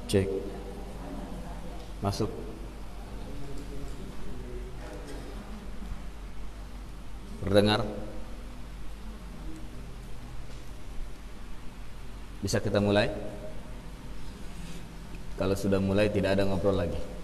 Cek. Masuk. Terdengar? Bisa kita mulai? Kalau sudah mulai tidak ada ngobrol lagi.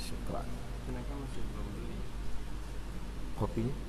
Syukran. Mereka masih belum beli Kopinya?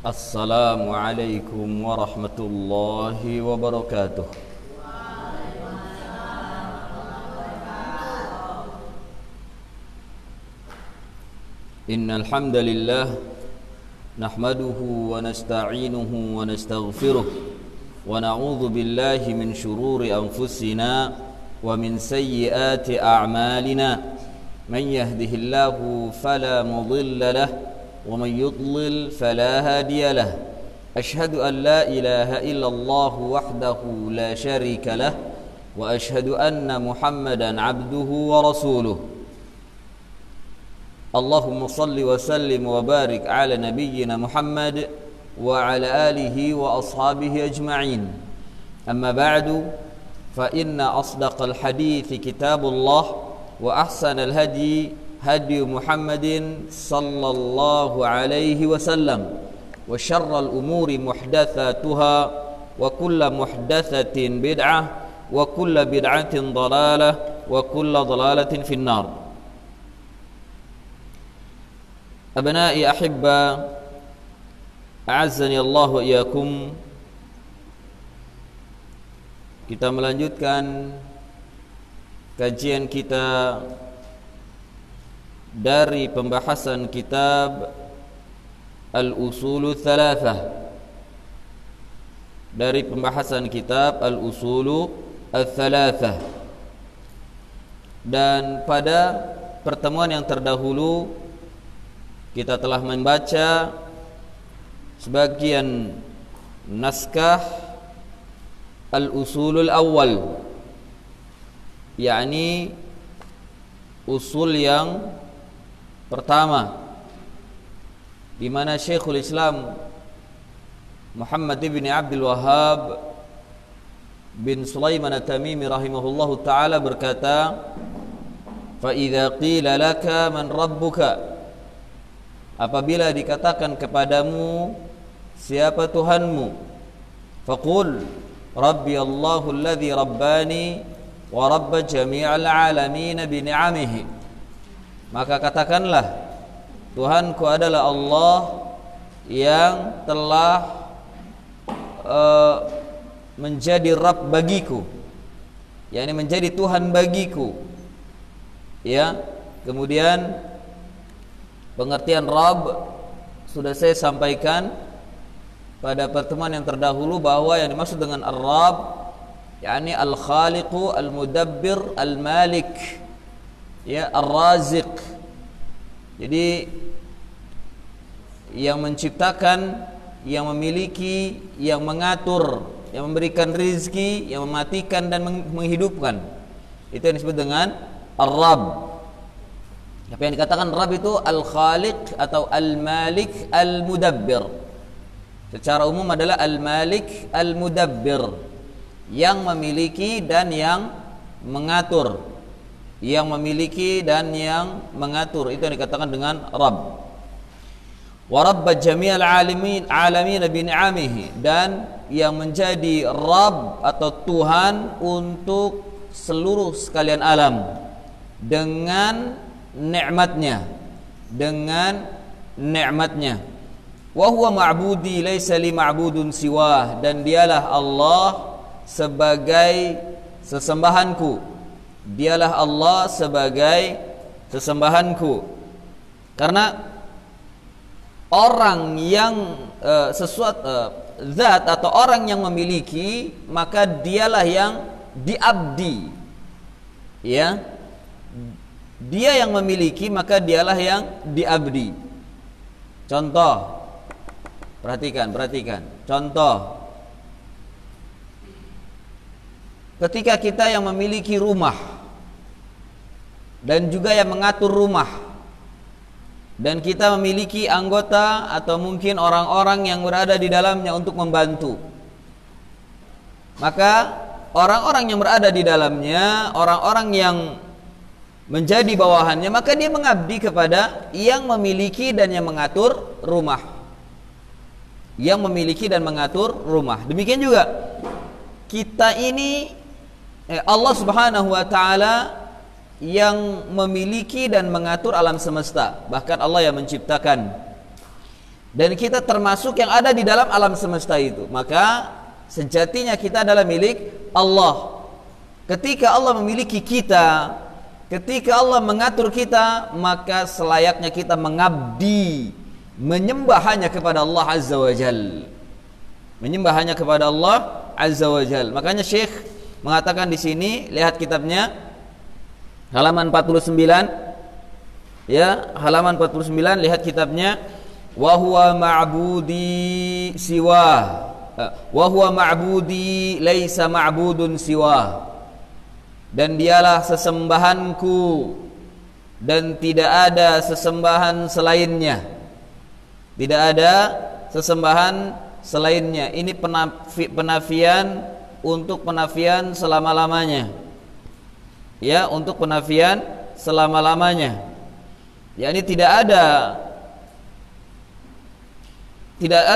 Assalamualaikum warahmatullahi wabarakatuh. Innal hamdalillah nahmaduhu wa nasta'inuhu wa nastaghfiruh wa na'udzu billahi min shururi anfusina wa min sayyiati a'malina. Man yahdihillahu fala mudilla lahu ومن يضلل فلا هادي له أشهد أن لا إله إلا الله وحده لا شريك له وأشهد أن محمدا عبده ورسوله اللهم صل وسلم وبارك على نبينا محمد وعلى آله وأصحابه أجمعين أما بعد فإن أصدق الحديث كتاب الله وأحسن الهدي هدي محمد صلى الله عليه وسلم وشر الأمور محدثاتها وكل محدثة بدعة وكل بدعة ضلالة وكل ضلالة في النار. أبنائي أحبة أعزني الله وإياكم. Kita melanjutkan kajian kita dari pembahasan kitab Al-Usulu Thalathah, dari pembahasan kitab Al-Usulu Al-Thalathah. Dan pada pertemuan yang terdahulu kita telah membaca sebagian naskah Al-Usulul Awal, yakni usul yang pertama, di mana Syekhul Islam Muhammad ibn Abdul Wahhab bin Sulaiman At-Tamimi rahimahullahu taala berkata, "Fa idza qila laka man rabbuka?" Apabila dikatakan kepadamu siapa Tuhanmu, faqul rabbi Allahu alladhi rabbani wa rabb jami'al alamin bi ni'amihi. Maka katakanlah, Tuhanku adalah Allah yang telah menjadi Rabb bagiku, yakni menjadi Tuhan bagiku. Ya, kemudian pengertian Rabb sudah saya sampaikan pada pertemuan yang terdahulu bahwa yang dimaksud dengan Ar-Rabb yakni Al-Khaliqu, Al-Mudabbir, Al-Malik, ya, Ar-Raziq. Jadi yang menciptakan, yang memiliki, yang mengatur, yang memberikan rizki, yang mematikan dan menghidupkan. Itu yang disebut dengan Ar-Rabb. Tapi yang dikatakan Rabb itu Al-Khaliq atau Al-Malik Al-Mudabbir. Secara umum adalah Al-Malik Al-Mudabbir, yang memiliki dan yang mengatur. Yang memiliki dan yang mengatur, itu yang dikatakan dengan Rabb. Wa rabba jami'al alamin bi ni'amihi, dan yang menjadi Rabb atau Tuhan untuk seluruh sekalian alam dengan nikmatnya, wa huwa ma'budi laisa li ma'budun siwah, dan dialah Allah sebagai sesembahanku, dialah Allah sebagai sesembahanku. Karena orang yang zat atau orang yang memiliki, maka dialah yang diabdi, ya, dia yang memiliki maka dialah yang diabdi. Contoh, perhatikan contoh, ketika kita yang memiliki rumah dan juga yang mengatur rumah, dan kita memiliki anggota atau mungkin orang-orang yang berada di dalamnya untuk membantu, maka orang-orang yang berada di dalamnya, orang-orang yang menjadi bawahannya, maka dia mengabdi kepada yang memiliki dan yang mengatur rumah. Yang memiliki dan mengatur rumah. Demikian juga kita ini Allah Subhanahu wa taala yang memiliki dan mengatur alam semesta. Bahkan Allah yang menciptakan. Dan kita termasuk yang ada di dalam alam semesta itu. Maka sejatinya kita adalah milik Allah. Ketika Allah memiliki kita, ketika Allah mengatur kita, maka selayaknya kita mengabdi, menyembah hanya kepada Allah Azza wa Jal. Menyembah hanya kepada Allah Azza wa Jal. Makanya Syekh mengatakan di sini, lihat kitabnya halaman 49, ya, halaman 49, lihat kitabnya, wa huwa ma'budi siwa, wa huwa ma'budi laisa ma'budun siwa, dan dialah sesembahanku dan tidak ada sesembahan selainnya, tidak ada sesembahan selainnya. Ini penafian untuk penafian selama-lamanya, ya, untuk penafian selama-lamanya. Ya, ini tidak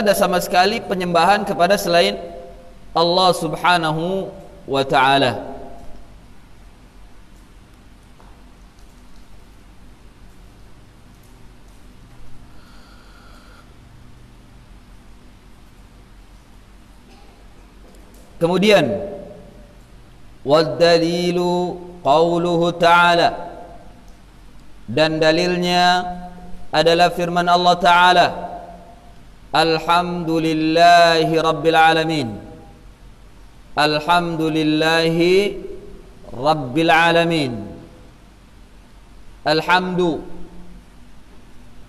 ada sama sekali penyembahan kepada selain Allah Subhanahu wa ta'ala. Kemudian waddalilu qauluhu ta'ala, dan dalilnya adalah firman Allah Ta'ala, alhamdulillahi rabbil alamin, alhamdulillahi rabbil alamin. Alhamdu,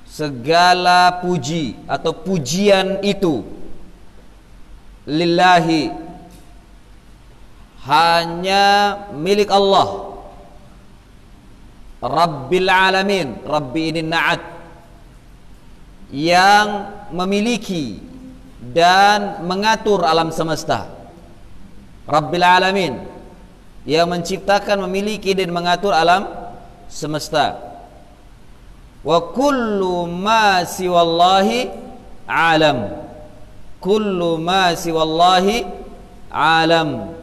segala puji atau pujian itu, lillahi, hanya milik Allah, Rabbil Alamin. Rabbi ini na'at, yang memiliki dan mengatur alam semesta. Rabbil Alamin, yang menciptakan, memiliki dan mengatur alam semesta. Wa kullu ma siwallahi alam, kullu ma siwallahi alam.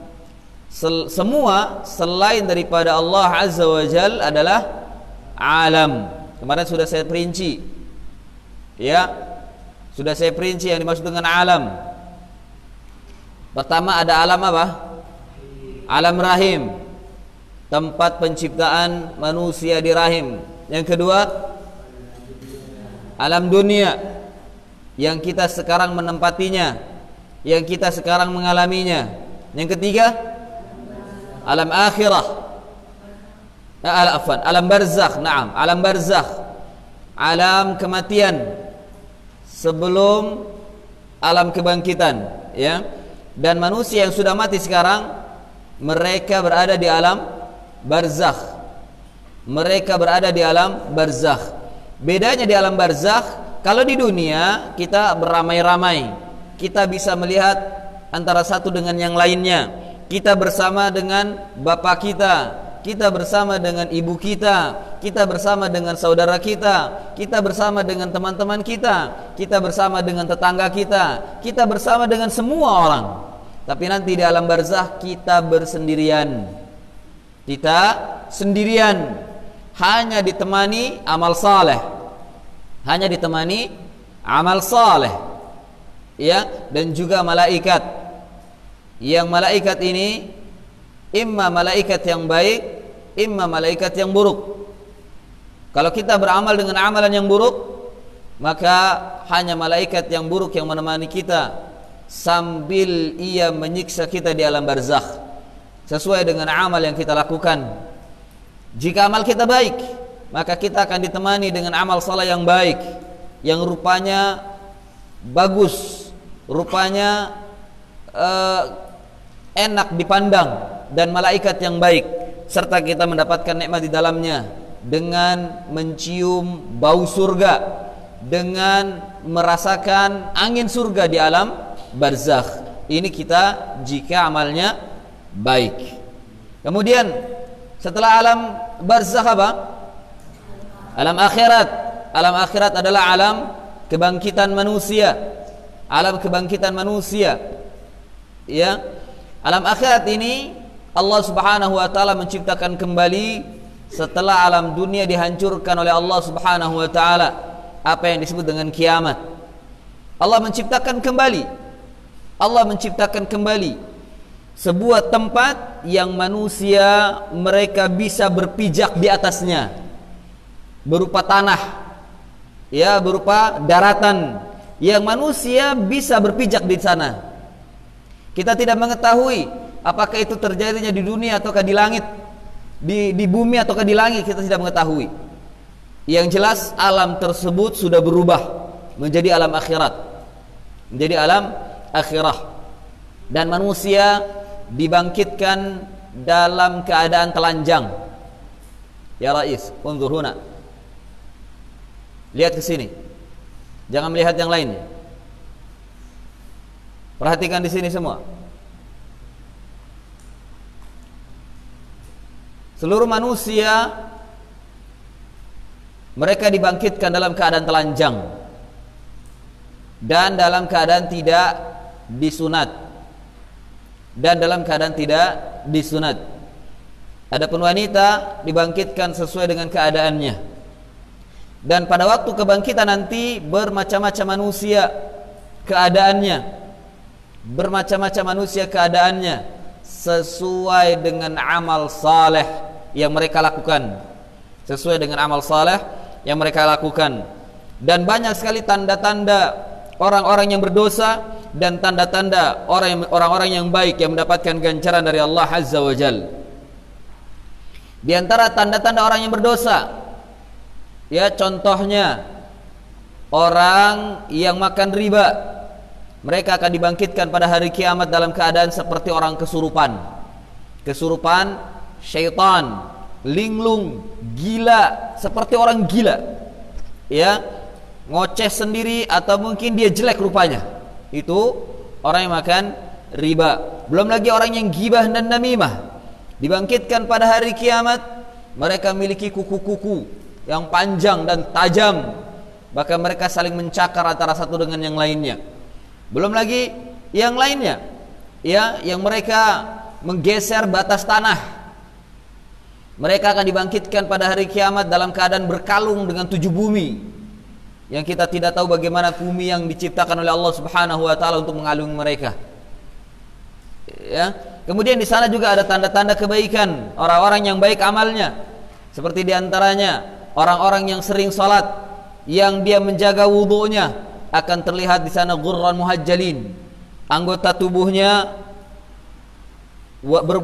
Semua selain daripada Allah Azza wa Jal adalah alam. Kemarin sudah saya perinci, ya, sudah saya perinci yang dimaksud dengan alam. Pertama ada alam apa? Alam rahim, tempat penciptaan manusia di rahim. Yang kedua alam dunia, yang kita sekarang menempatinya, yang kita sekarang mengalaminya. Yang ketiga alam akhirah, alam barzakh. Naam, alam barzakh, alam kematian sebelum alam kebangkitan, ya. Dan manusia yang sudah mati sekarang, mereka berada di alam barzakh, mereka berada di alam barzakh. Bedanya di alam barzakh, kalau di dunia kita beramai-ramai, kita bisa melihat antara satu dengan yang lainnya. Kita bersama dengan bapak kita, kita bersama dengan ibu kita, kita bersama dengan saudara kita, kita bersama dengan teman-teman kita, kita bersama dengan tetangga kita bersama dengan semua orang. Tapi nanti di alam barzakh kita bersendirian. Kita sendirian, hanya ditemani amal saleh. Hanya ditemani amal saleh. Ya, dan juga malaikat. Yang malaikat ini imma malaikat yang baik, imma malaikat yang buruk. Kalau kita beramal dengan amalan yang buruk, maka hanya malaikat yang buruk yang menemani kita sambil ia menyiksa kita di alam barzakh sesuai dengan amal yang kita lakukan. Jika amal kita baik, maka kita akan ditemani dengan amal saleh yang baik, yang rupanya bagus, rupanya enak dipandang, dan malaikat yang baik, serta kita mendapatkan nikmat di dalamnya dengan mencium bau surga, dengan merasakan angin surga di alam barzakh. Ini kita jika amalnya baik. Kemudian setelah alam barzakh apa? Alam akhirat. Alam akhirat adalah alam kebangkitan manusia. Alam kebangkitan manusia. Ya. Alam akhirat ini Allah Subhanahu wa taala menciptakan kembali setelah alam dunia dihancurkan oleh Allah Subhanahu wa taala, apa yang disebut dengan kiamat. Allah menciptakan kembali. Allah menciptakan kembali sebuah tempat yang manusia mereka bisa berpijak di atasnya, berupa tanah, ya, berupa daratan yang manusia bisa berpijak di sana. Kita tidak mengetahui apakah itu terjadinya di dunia ataukah di langit, di bumi ataukah di langit, kita tidak mengetahui. Yang jelas alam tersebut sudah berubah menjadi alam akhirat, menjadi alam akhirah, dan manusia dibangkitkan dalam keadaan telanjang. Ya Rais, unzur huna. Lihat ke sini. Jangan melihat yang lainnya. Perhatikan di sini semua. Seluruh manusia mereka dibangkitkan dalam keadaan telanjang dan dalam keadaan tidak disunat. Dan dalam keadaan tidak disunat. Adapun wanita dibangkitkan sesuai dengan keadaannya. Dan pada waktu kebangkitan nanti bermacam-macam manusia keadaannya. Bermacam-macam manusia keadaannya sesuai dengan amal saleh yang mereka lakukan. Sesuai dengan amal saleh yang mereka lakukan. Dan banyak sekali tanda-tanda orang-orang yang berdosa dan tanda-tanda orang-orang yang baik yang mendapatkan ganjaran dari Allah Azza wa Jalla. Di antara tanda-tanda orang yang berdosa, ya, contohnya orang yang makan riba, mereka akan dibangkitkan pada hari kiamat dalam keadaan seperti orang kesurupan. Kesurupan syaitan, linglung, gila, seperti orang gila. Ya, ngoceh sendiri atau mungkin dia jelek rupanya. Itu orang yang makan riba. Belum lagi orang yang gibah dan namimah. Dibangkitkan pada hari kiamat, mereka memiliki kuku-kuku yang panjang dan tajam. Bahkan mereka saling mencakar antara satu dengan yang lainnya. Belum lagi yang lainnya, ya, yang mereka menggeser batas tanah. Mereka akan dibangkitkan pada hari kiamat dalam keadaan berkalung dengan 7 bumi, yang kita tidak tahu bagaimana bumi yang diciptakan oleh Allah Subhanahu wa taala untuk mengalungi mereka. Ya, kemudian di sana juga ada tanda-tanda kebaikan, orang-orang yang baik amalnya. Seperti diantaranya orang-orang yang sering salat, yang dia menjaga wudunya, akan terlihat di sana ghurran muhajjalin, anggota tubuhnya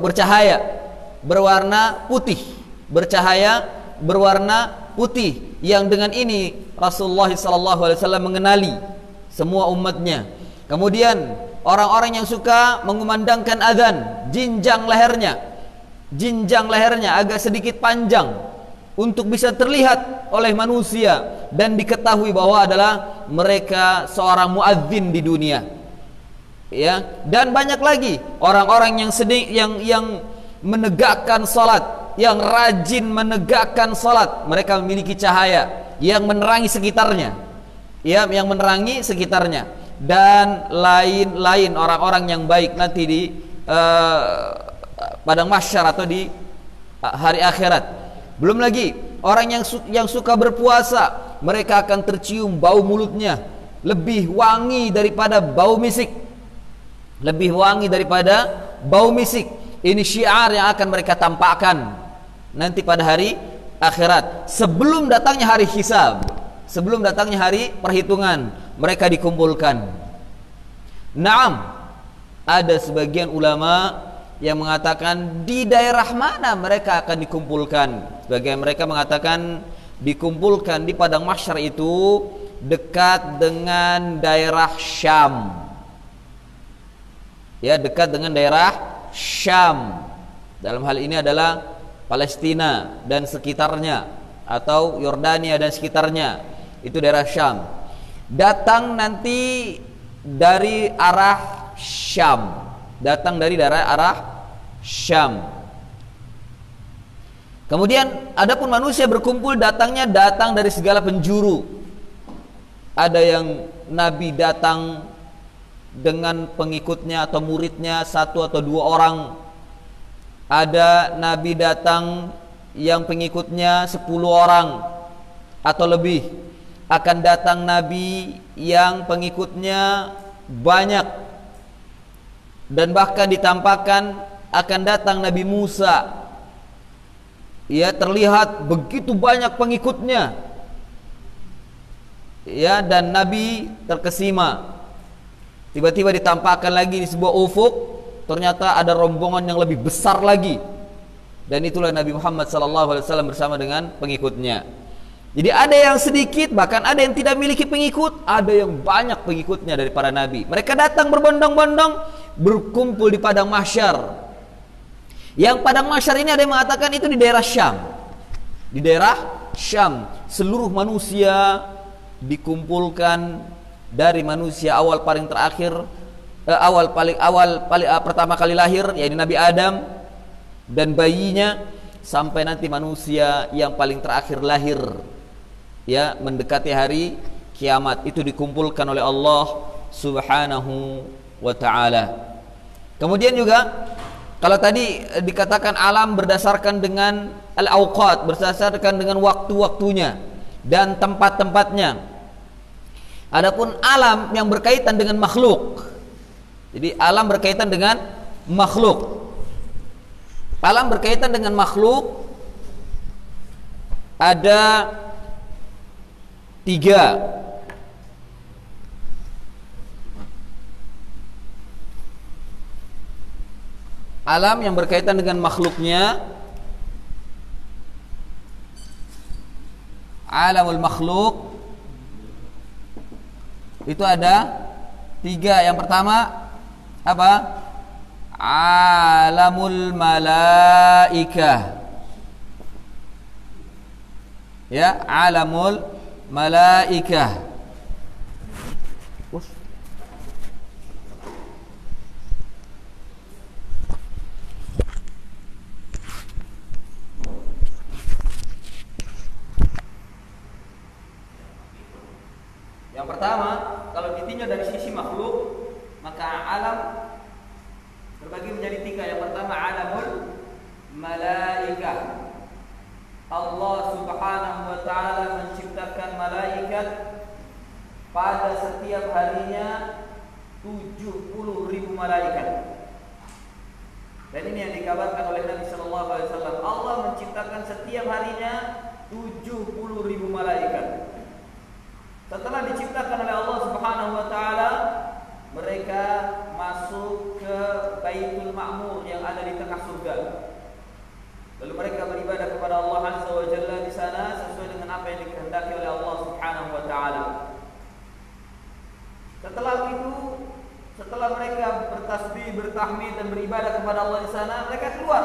bercahaya, berwarna putih, bercahaya berwarna putih, yang dengan ini Rasulullah SAW mengenali semua umatnya. Kemudian orang-orang yang suka mengumandangkan azan, jinjang lehernya agak sedikit panjang, untuk bisa terlihat oleh manusia dan diketahui bahwa adalah mereka seorang muadzin di dunia. Ya, dan banyak lagi orang-orang yang menegakkan salat, yang rajin menegakkan salat, mereka memiliki cahaya yang menerangi sekitarnya. Ya, yang menerangi sekitarnya, dan lain-lain orang-orang yang baik nanti di padang mahsyar atau di hari akhirat. Belum lagi orang yang suka berpuasa, mereka akan tercium bau mulutnya lebih wangi daripada bau misik. Lebih wangi daripada bau misik. Ini syiar yang akan mereka tampakkan nanti pada hari akhirat, sebelum datangnya hari hisab, sebelum datangnya hari perhitungan, mereka dikumpulkan. Naam, ada sebagian ulama yang mengatakan di daerah mana mereka akan dikumpulkan. Sebagian mereka mengatakan dikumpulkan di padang mahsyar itu dekat dengan daerah Syam. Ya, dekat dengan daerah Syam. Dalam hal ini adalah Palestina dan sekitarnya, atau Yordania dan sekitarnya. Itu daerah Syam. Datang nanti dari arah Syam. Datang dari daerah arah Syam. Kemudian adapun manusia berkumpul datang dari segala penjuru. Ada yang Nabi datang dengan pengikutnya atau muridnya 1 atau 2 orang. Ada Nabi datang yang pengikutnya 10 orang atau lebih. Akan datang Nabi yang pengikutnya banyak. Dan bahkan ditampakkan akan datang Nabi Musa. Ya, terlihat begitu banyak pengikutnya. Ya, dan Nabi terkesima. Tiba-tiba ditampakkan lagi di sebuah ufuk, ternyata ada rombongan yang lebih besar lagi. Dan itulah Nabi Muhammad SAW bersama dengan pengikutnya. Jadi ada yang sedikit, bahkan ada yang tidak memiliki pengikut, ada yang banyak pengikutnya dari para nabi. Mereka datang berbondong-bondong, berkumpul di padang mahsyar. Yang padang mahsyar ini ada yang mengatakan itu di daerah Syam. Di daerah Syam, seluruh manusia dikumpulkan, dari manusia awal paling terakhir, pertama kali lahir, yaitu Nabi Adam dan bayinya, sampai nanti manusia yang paling terakhir lahir. Ya, mendekati hari kiamat, itu dikumpulkan oleh Allah Subhanahu wa ta'ala. Kemudian juga kalau tadi dikatakan alam berdasarkan dengan al-awqat, berdasarkan dengan waktu-waktunya dan tempat-tempatnya. Adapun alam yang berkaitan dengan makhluk. Jadi alam berkaitan dengan makhluk. Alam berkaitan dengan makhluk ada 3. Alam yang berkaitan dengan makhluknya, alamul makhluk, itu ada 3. Yang pertama apa? Alamul malaikah. Ya, alamul malaikah. Yang pertama, kalau ditinjau dari sisi makhluk, maka alam terbagi menjadi 3. Yang pertama alamul malaikah. Allah Subhanahu wa ta'ala menciptakan malaikat pada setiap harinya 70.000 malaikat. Dan ini yang dikabarkan oleh Nabi sallallahu alaihi wasallam. Allah menciptakan setiap harinya 70.000 malaikat. Setelah diciptakan oleh Allah Subhanahu wa ta'ala, mereka masuk ke Baitul Ma'mur yang ada di tengah surga. Lalu mereka beribadah kepada Allah Azza wa Jalla di sana sesuai dengan apa yang dikehendaki oleh Allah Subhanahu wa ta'ala. Setelah itu, setelah mereka bertasbih, bertahmid dan beribadah kepada Allah di sana, mereka keluar.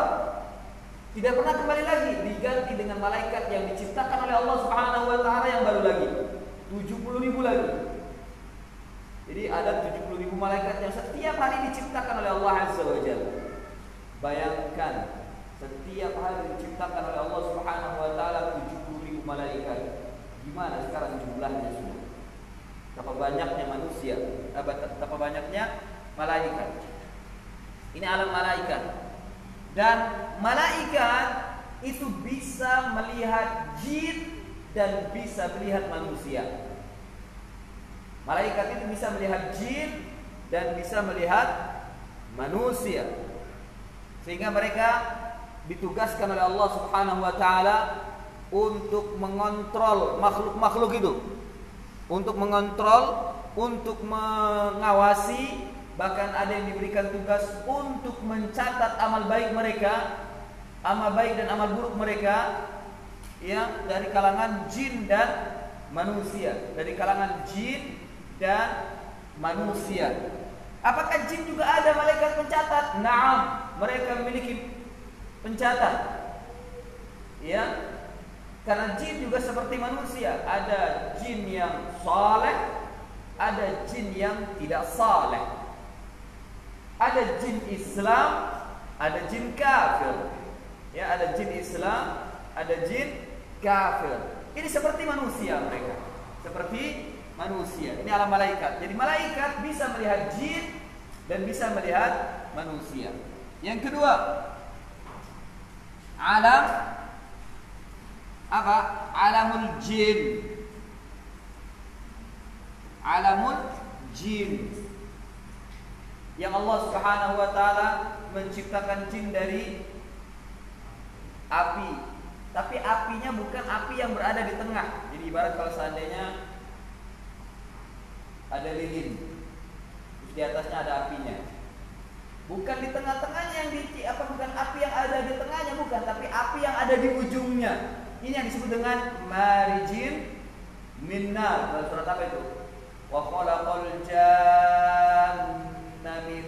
Tidak pernah kembali lagi, diganti dengan malaikat yang diciptakan oleh Allah Subhanahu wa taala yang baru lagi. 70.000 lagi. Jadi ada 70.000 malaikat yang setiap hari diciptakan oleh Allah Azza wa Jalla. Bayangkan, setiap hari diciptakan oleh Allah Subhanahu wa taala 70.000 malaikat. Gimana sekarang jumlahnya semua? Berapa banyaknya manusia, berapa banyaknya malaikat. Ini alam malaikat. Dan malaikat itu bisa melihat jin dan bisa melihat manusia. Malaikat itu bisa melihat jin dan bisa melihat manusia. Sehingga mereka ditugaskan oleh Allah Subhanahu wa taala untuk mengontrol makhluk-makhluk itu. Untuk mengontrol, untuk mengawasi, bahkan ada yang diberikan tugas untuk mencatat amal baik mereka, amal baik dan amal buruk mereka, ya, dari kalangan jin dan manusia, dari kalangan jin dan manusia. Apakah jin juga ada malaikat pencatat? Naam, mereka memiliki pencatat. Ya. Karena jin juga seperti manusia, ada jin yang saleh, ada jin yang tidak saleh. Ada jin Islam, ada jin kafir. Ya, ada jin Islam, ada jin kafir. Ini seperti manusia mereka. Seperti manusia. Ini alam malaikat. Jadi malaikat bisa melihat jin dan bisa melihat manusia. Yang kedua, alam apa? Alamul jin. Alamul jin. Yang Allah Subhanahu wa taala menciptakan jin dari api. Tapi apinya bukan api yang berada di tengah. Jadi ibarat kalau seandainya ada lilin, terus di atasnya ada apinya. Bukan di tengah-tengahnya yang bukan api yang ada di tengahnya, bukan, tapi api yang ada di ujungnya. Ini yang disebut dengan marijin min nar. Dalam surat apa itu? Wa khalaqal janna min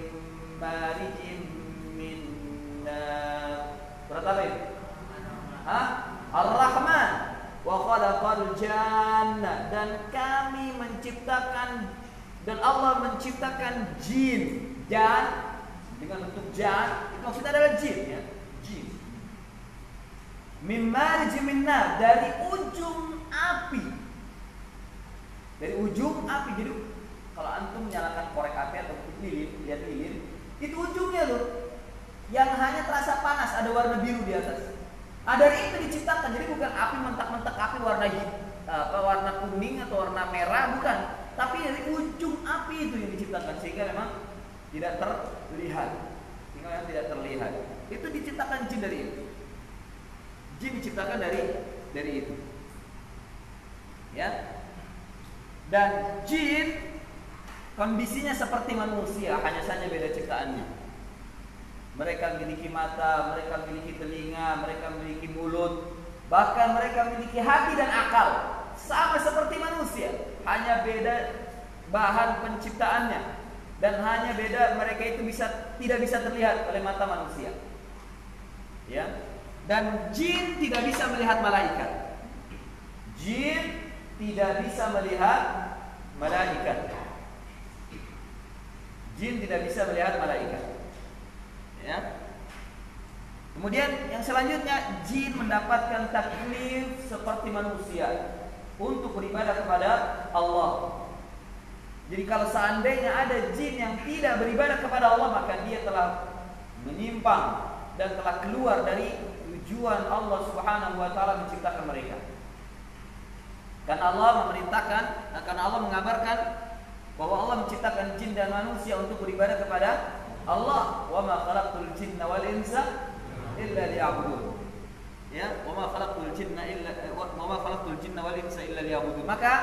marijin min nar. Surat apa itu? Ar-Rahman. Wa khalaqal janna, dan kami menciptakan, dan Allah menciptakan jin, dan dengan bentuk jan, itu maksudnya adalah jin, ya, jin. Min marijin min nar, dari ujung api. Dari ujung api. Jadi kalau antum menyalakan korek api atau lilin, lihat lilin, itu ujungnya loh, yang hanya terasa panas, ada warna biru di atas. Dari itu diciptakan. Jadi bukan api mentak-mentak, api warna warna kuning atau warna merah, bukan. Tapi dari ujung api itu yang diciptakan, sehingga memang tidak terlihat. Sehingga tidak terlihat. Itu diciptakan jin dari itu. Jin diciptakan dari itu. Ya. Dan jin kondisinya seperti manusia, hanya saja beda ciptaannya. Mereka memiliki mata, mereka memiliki telinga, mereka memiliki mulut, bahkan mereka memiliki hati dan akal, sama seperti manusia. Hanya beda bahan penciptaannya, dan hanya beda mereka itu tidak bisa terlihat oleh mata manusia. Ya. Dan jin tidak bisa melihat malaikat. Jin tidak bisa melihat malaikat. Jin tidak bisa melihat malaikat. Ya. Kemudian yang selanjutnya, jin mendapatkan taklif seperti manusia untuk beribadah kepada Allah. Jadi kalau seandainya ada jin yang tidak beribadah kepada Allah, maka dia telah menyimpang dan telah keluar dari tujuan Allah Subhanahu wa taala menciptakan mereka. Karena Allah memerintahkan, karena Allah mengabarkan bahwa Allah menciptakan jin dan manusia untuk beribadah kepada Allah. Wa ma khalaqtul jinna wal insa illa liya'budun. Ya, wa ma khalaqtul jinna wal insa illa liya'budun. Maka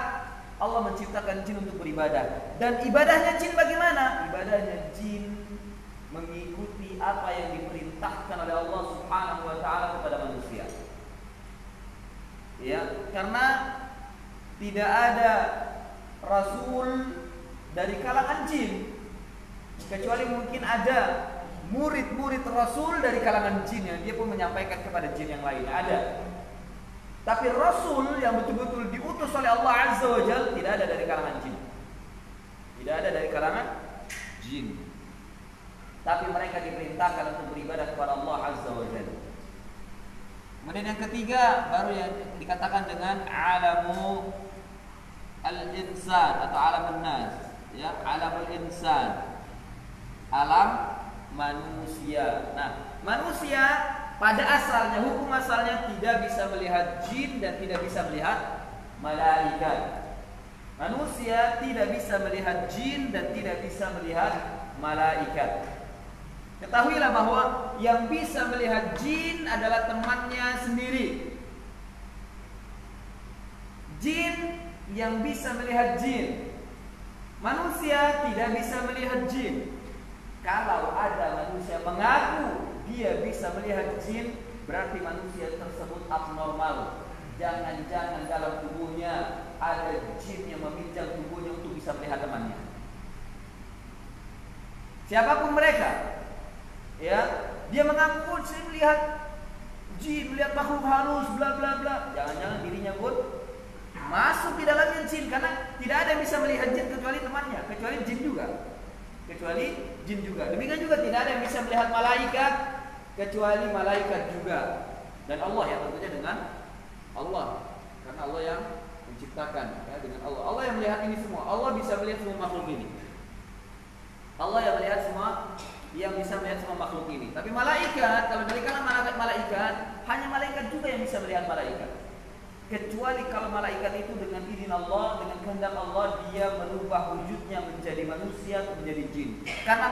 Allah menciptakan jin untuk beribadah. Dan ibadahnya jin bagaimana? Ibadahnya jin mengikuti apa yang diperintahkan oleh Allah Subhanahu wa taala kepada manusia. Ya, karena tidak ada rasul dari kalangan jin, kecuali mungkin ada murid-murid Rasul dari kalangan jin yang dia pun menyampaikan kepada jin yang lainnya, ada. Tapi Rasul yang betul-betul diutus oleh Allah Azza wa Jalla tidak ada dari kalangan jin. Tidak ada dari kalangan jin. Tapi mereka diperintahkan untuk beribadah kepada Allah Azza wa Jalla. Kemudian yang ketiga baru yang dikatakan dengan alamu al-insan atau alamun nas, ya, alamul insan. Alam manusia. Nah, manusia pada asalnya, hukum asalnya tidak bisa melihat jin dan tidak bisa melihat malaikat. Manusia tidak bisa melihat jin dan tidak bisa melihat malaikat. Ketahuilah bahwa yang bisa melihat jin adalah temannya sendiri. Jin yang bisa melihat jin. Manusia tidak bisa melihat jin. Kalau ada manusia mengaku dia bisa melihat jin, berarti manusia tersebut abnormal. Jangan-jangan dalam tubuhnya ada jin yang meminjam tubuhnya untuk bisa melihat temannya. Siapapun mereka, ya, dia mengaku saya melihat jin, melihat makhluk halus, bla bla bla. Jangan-jangan dirinya pun masuk di dalamnya jin, karena tidak ada yang bisa melihat jin kecuali temannya, kecuali jin juga. Kecuali jin juga. Demikian juga tidak ada yang bisa melihat malaikat kecuali malaikat juga. Dan Allah ya, tentunya dengan Allah, karena Allah yang menciptakan, ya, dengan Allah. Allah yang melihat ini semua. Allah bisa melihat semua makhluk ini. Allah yang melihat semua, yang bisa melihat semua makhluk ini. Tapi malaikat, kalau dari kalangan malaikat, hanya malaikat juga yang bisa melihat malaikat. Kecuali kalau malaikat itu dengan izin Allah, dengan kehendak Allah, dia merubah wujudnya menjadi manusia atau menjadi jin. Karena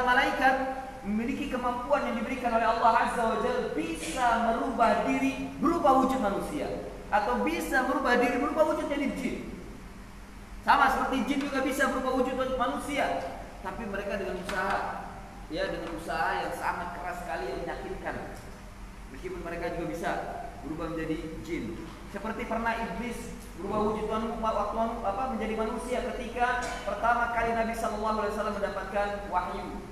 malaikat memiliki kemampuan yang diberikan oleh Allah Azza wa Jalla, bisa merubah diri berubah wujud manusia, atau bisa merubah diri berubah wujud jadi jin. Sama seperti jin juga bisa berubah wujud manusia, tapi mereka dengan usaha, ya, dengan usaha yang sangat keras sekali, yang menyakitkan. Meskipun mereka juga bisa berubah menjadi jin. Seperti pernah iblis berubah wujud waktu menjadi manusia ketika pertama kali Nabi Shallallahu Alaihi Wasallam mendapatkan wahyu.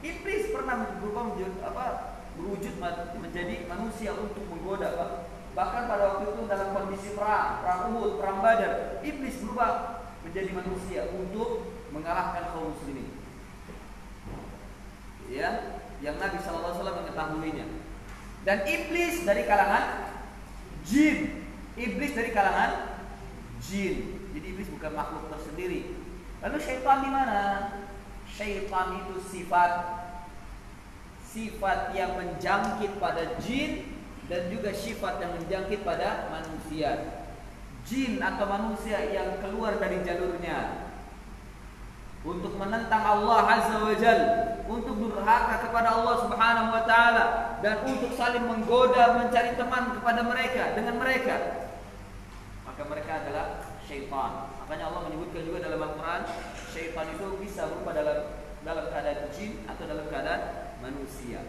Iblis pernah berubah berwujud menjadi manusia untuk menggoda. Bahkan pada waktu itu dalam kondisi perang Uhud, perang Badar, iblis berubah menjadi manusia untuk mengalahkan kaum muslimin. Ya, yang Nabi Shallallahu Alaihi Wasallam mengetahuinya. Dan iblis dari kalangan jin. Iblis dari kalangan jin. Jadi iblis bukan makhluk tersendiri. Lalu syaitan di mana? Syaitan itu sifat yang menjangkit pada jin dan juga sifat yang menjangkit pada manusia. Jin atau manusia yang keluar dari jalurnya untuk menentang Allah Azza wa Jalla, untuk durhaka kepada Allah Subhanahu wa taala, dan untuk saling menggoda, mencari teman kepada mereka dengan mereka, maka mereka adalah syaitan. Makanya Allah menyebutkan juga dalam Al-Quran, syaitan itu bisa berupa dalam keadaan jin atau dalam keadaan manusia.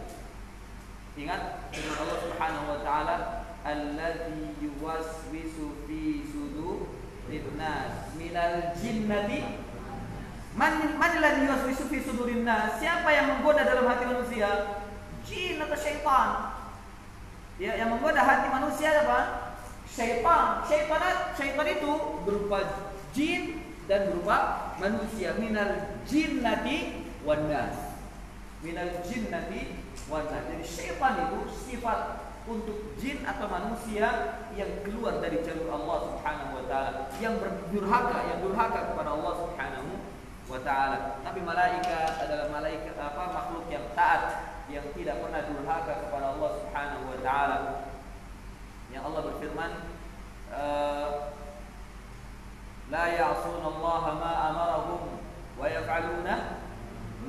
Ingat firman Allah Subhanahu wa taala, alladzi yuwaswisu fi sudurin nas minal jinnati Man alladhi yuwaswisu fi sudurin nas? Siapa yang menggoda dalam hati manusia? Jin atau syaitan? Ya, yang menggoda hati manusia apa? Syaitan. Syaitan itu berupa jin dan berupa manusia. Minal jinnati wan nas. Minal jinnati wan nas. Jadi syaitan itu sifat untuk jin atau manusia yang keluar dari jalur Allah Subhanahu wa taala, yang durhaka kepada Allah Subhanahu wa ta'ala. Tapi malaikat adalah makhluk yang taat, yang tidak pernah durhaka kepada Allah Subhanahu wa ta'ala. Yang Allah berfirman, la ya'suna Allah ma amarahum wa yaf'aluna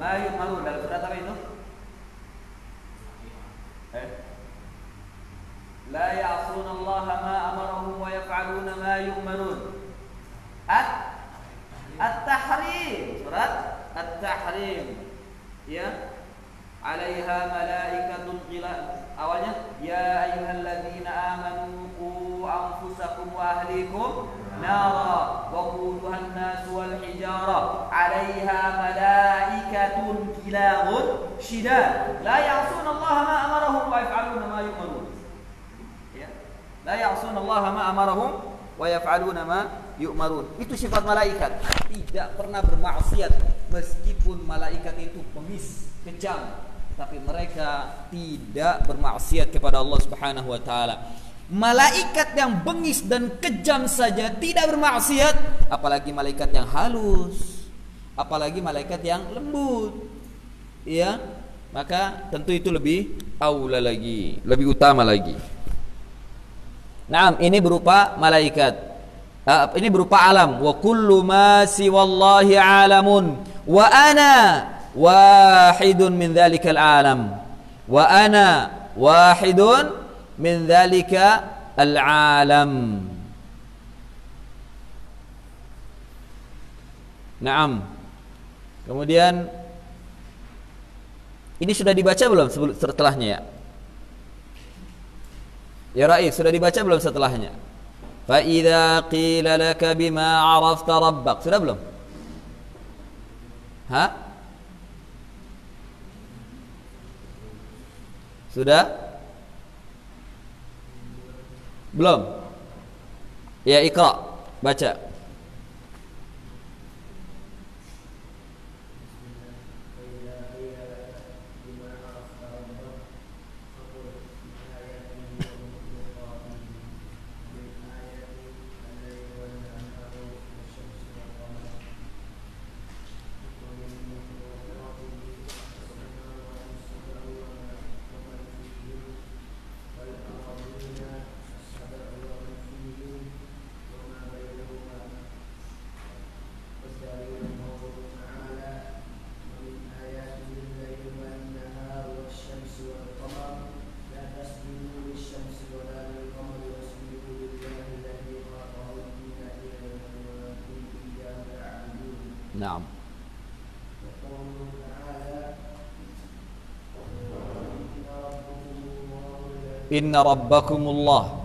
ma yu'marun. Dalam surat apa itu? La ya'suna Allah ma amarahum wa yaf'aluna ma yu'marun. At-Tahrim, surat At-Tahrim, ya, 'alaiha malaikatun awalnya ya ayyuhalladzina amanu qu anfusakum wa ahlikum nara wa quduhan nas wal hijara 'alaiha malaikatun balaghun syidad la ya'suna Allah ma amarahum wa yaf'aluna ma yu'marun. Ya. La ya'suna Allah ma amarahum wa yaf'aluna ma yu'marun. Itu sifat malaikat, tidak pernah bermaksiat meskipun malaikat itu bengis, kejam, tapi mereka tidak bermaksiat kepada Allah Subhanahu wa taala. Malaikat yang bengis dan kejam saja tidak bermaksiat, apalagi malaikat yang halus, apalagi malaikat yang lembut. Ya, maka tentu itu lebih aula lagi, lebih utama lagi. Naam, ini berupa malaikat. Ini berupa alam. Wa kullu ma siwallahi alamun wa ana wahidun min dzalikal alam. Wa ana wahidun min dzalika al-alam. Naam. Kemudian ini sudah dibaca belum setelahnya ya? Ya Rais, sudah dibaca belum setelahnya? Fa idza qila laka bima 'arafta rabbak. Sudah belum? Hah? Sudah? Belum? Ya, Iqra, baca. Naam. Inna rabbakumullah.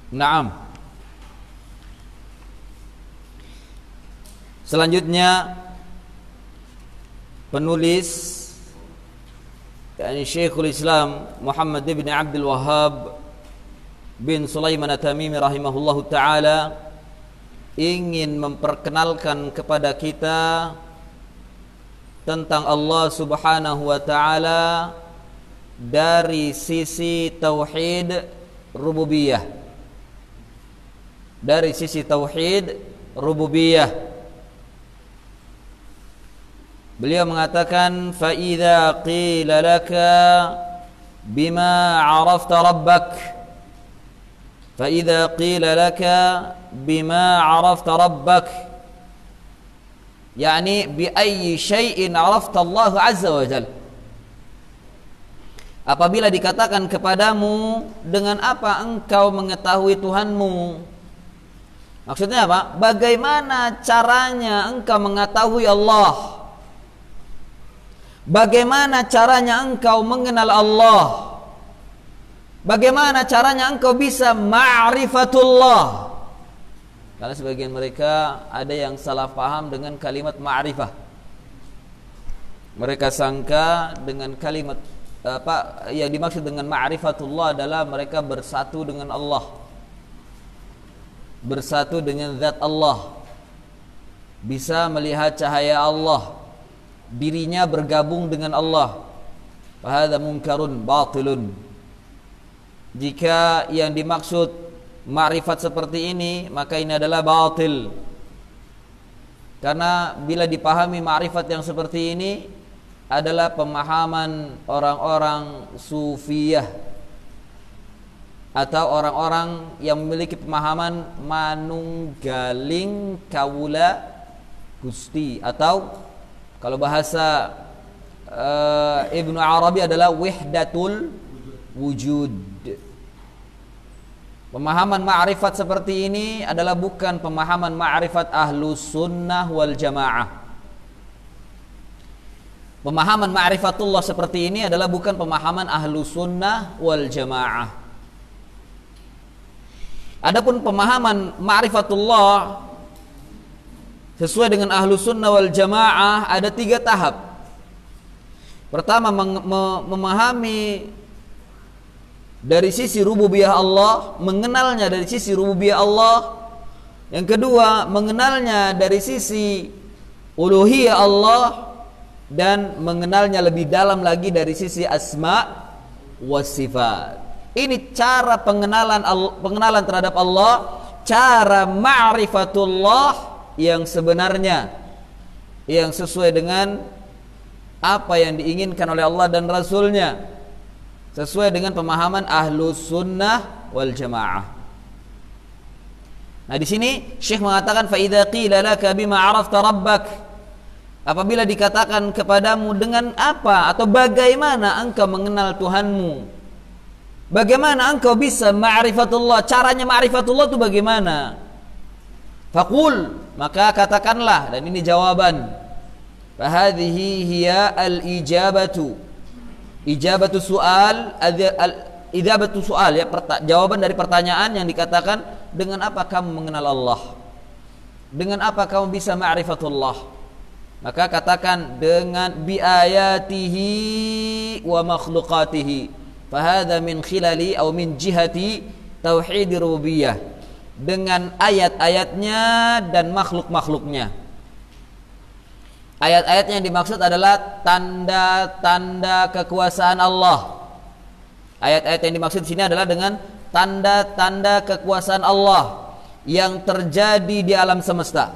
Naam. Selanjutnya penulis yakni Syekhul Islam Muhammad bin Abdul Wahhab bin Sulaiman At-Tamimi rahimahullahu taala ingin memperkenalkan kepada kita tentang Allah Subhanahu wa taala dari sisi tauhid rububiyah. Dari sisi tauhid rububiyah, beliau mengatakan fa idza qila laka bima 'arafta rabbak, fa idza qila laka bima 'arafta rabbak, yakni bi ayyi syai'in 'arafta Allah azza wa jalla. Apabila dikatakan kepadamu dengan apa engkau mengetahui Tuhanmu, maksudnya apa? Bagaimana caranya engkau mengetahui Allah? Bagaimana caranya engkau mengenal Allah? Bagaimana caranya engkau bisa ma'rifatullah? Karena sebagian mereka ada yang salah paham dengan kalimat ma'rifah. Mereka sangka dengan kalimat apa yang dimaksud dengan ma'rifatullah adalah mereka bersatu dengan Allah, bersatu dengan zat Allah, bisa melihat cahaya Allah, dirinya bergabung dengan Allah. Fahadha munkarun batilun. Jika yang dimaksud ma'rifat seperti ini, maka ini adalah batil. Karena bila dipahami ma'rifat yang seperti ini adalah pemahaman orang-orang sufiyah atau orang-orang yang memiliki pemahaman manunggaling kawula Gusti, atau kalau bahasa Ibnu Arabi adalah wahdatul wujud. Pemahaman ma'rifat seperti ini adalah bukan pemahaman ma'rifat ahlus sunnah wal jamaah. Pemahaman ma'rifatullah seperti ini adalah bukan pemahaman ahlus sunnah wal jamaah. Adapun pemahaman ma'rifatullah sesuai dengan ahlus sunnah wal jamaah ada 3 tahap. Pertama, memahami dari sisi rububiyah Allah, mengenalnya dari sisi rububiyah Allah. Yang kedua, mengenalnya dari sisi uluhiyah Allah, dan mengenalnya lebih dalam lagi dari sisi asma wa sifat. Ini cara pengenalan terhadap Allah, cara ma'rifatullah yang sebenarnya, yang sesuai dengan apa yang diinginkan oleh Allah dan Rasulnya, sesuai dengan pemahaman ahlus sunnah wal jamaah. Nah, di sini Syekh mengatakan fa idza qila laka bima 'arafta rabbak, apabila dikatakan kepadamu dengan apa atau bagaimana engkau mengenal Tuhanmu, bagaimana engkau bisa ma'rifatullah, caranya ma'rifatullah itu bagaimana? Faqul, maka katakanlah, dan ini jawaban. Fahadhihi hiya al-ijabatu. Ijabatu soal, ijabatu soal, ya, jawaban dari pertanyaan yang dikatakan dengan apa kamu mengenal Allah? Dengan apa kamu bisa ma'rifatullah? Maka katakan dengan biayatihi wa makhluqatihi. Fahadha min khilali atau min jihati tauhid rububiyah. Dengan ayat-ayatnya dan makhluk-makhluknya. Ayat-ayatnya yang dimaksud adalah tanda-tanda kekuasaan Allah. Ayat-ayat yang dimaksud di sini adalah dengan tanda-tanda kekuasaan Allah yang terjadi di alam semesta.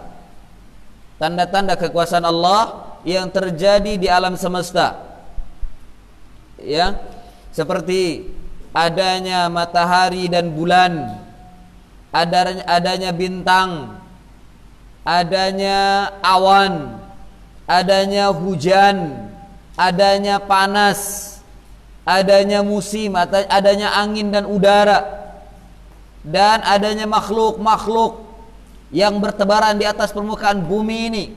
Tanda-tanda kekuasaan Allah yang terjadi di alam semesta. Ya, seperti adanya matahari dan bulan, adanya bintang, adanya awan, adanya hujan, adanya panas, adanya musim, adanya angin dan udara, dan adanya makhluk-makhluk yang bertebaran di atas permukaan bumi ini,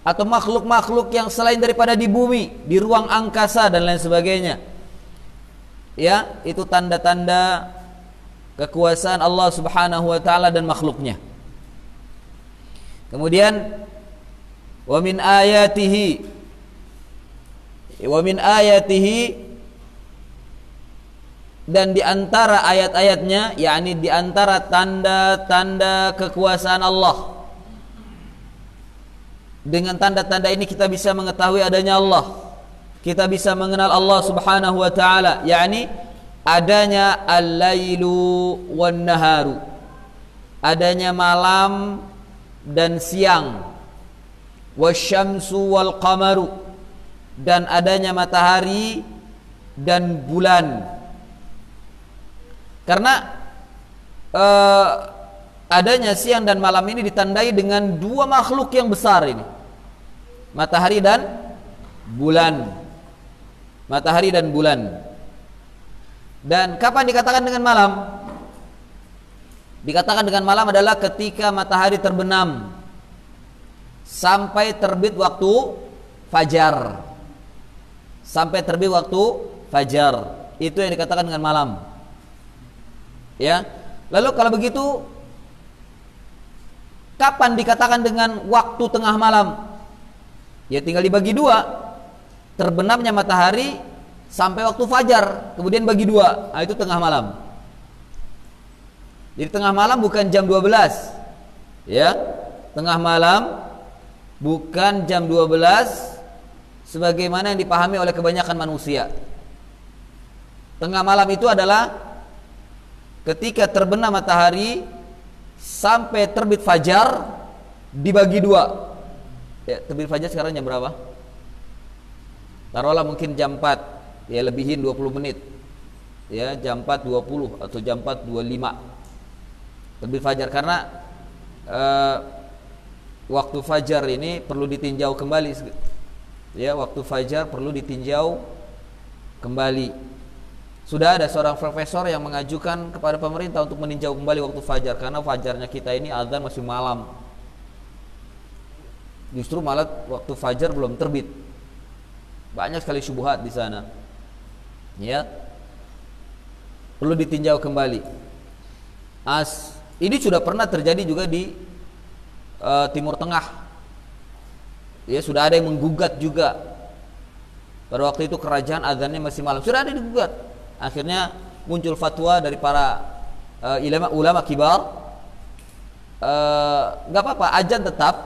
atau makhluk-makhluk yang selain daripada di bumi, di ruang angkasa dan lain sebagainya. Ya, itu tanda-tanda kekuasaan Allah Subhanahu wa taala dan makhluknya. Kemudian wa min ayatihi dan di antara ayat-ayatnya, yakni di antara tanda-tanda kekuasaan Allah. Dengan tanda-tanda ini kita bisa mengetahui adanya Allah. Kita bisa mengenal Allah Subhanahu wa taala, yakni adanya al-lailu wan naharu. Adanya malam dan siang. Wasyamsu wal qamaru, dan adanya matahari dan bulan. Karena adanya siang dan malam ini ditandai dengan 2 makhluk yang besar ini, matahari dan bulan. Matahari dan bulan. Dan kapan dikatakan dengan malam? Dikatakan dengan malam adalah ketika matahari terbenam sampai terbit waktu fajar. Sampai terbit waktu fajar. Itu yang dikatakan dengan malam. Ya. Lalu kalau begitu, kapan dikatakan dengan waktu tengah malam? Ya tinggal dibagi 2. Terbenamnya matahari sampai waktu fajar, kemudian bagi 2. Nah, itu tengah malam. Jadi tengah malam bukan jam 12. Ya. Tengah malam bukan jam 12 sebagaimana yang dipahami oleh kebanyakan manusia. Tengah malam itu adalah ketika terbenam matahari sampai terbit fajar dibagi 2. Ya, terbit fajar sekarang jam berapa? Taruhlah mungkin jam 4, ya lebihin 20 menit. Ya, jam 4.20 atau jam 4.25. Terbit fajar karena waktu fajar ini perlu ditinjau kembali. Ya, waktu fajar perlu ditinjau kembali. Sudah ada seorang profesor yang mengajukan kepada pemerintah untuk meninjau kembali waktu fajar, karena fajarnya kita ini azan masih malam. Justru malah waktu fajar belum terbit. Banyak sekali syubhat di sana. Ya. Perlu ditinjau kembali. Ini sudah pernah terjadi juga di Timur Tengah. Ya, sudah ada yang menggugat juga. Pada waktu itu kerajaan azannya masih malam. Sudah ada yang digugat. Akhirnya muncul fatwa dari para ulama kibar. Nggak apa-apa, azan tetap.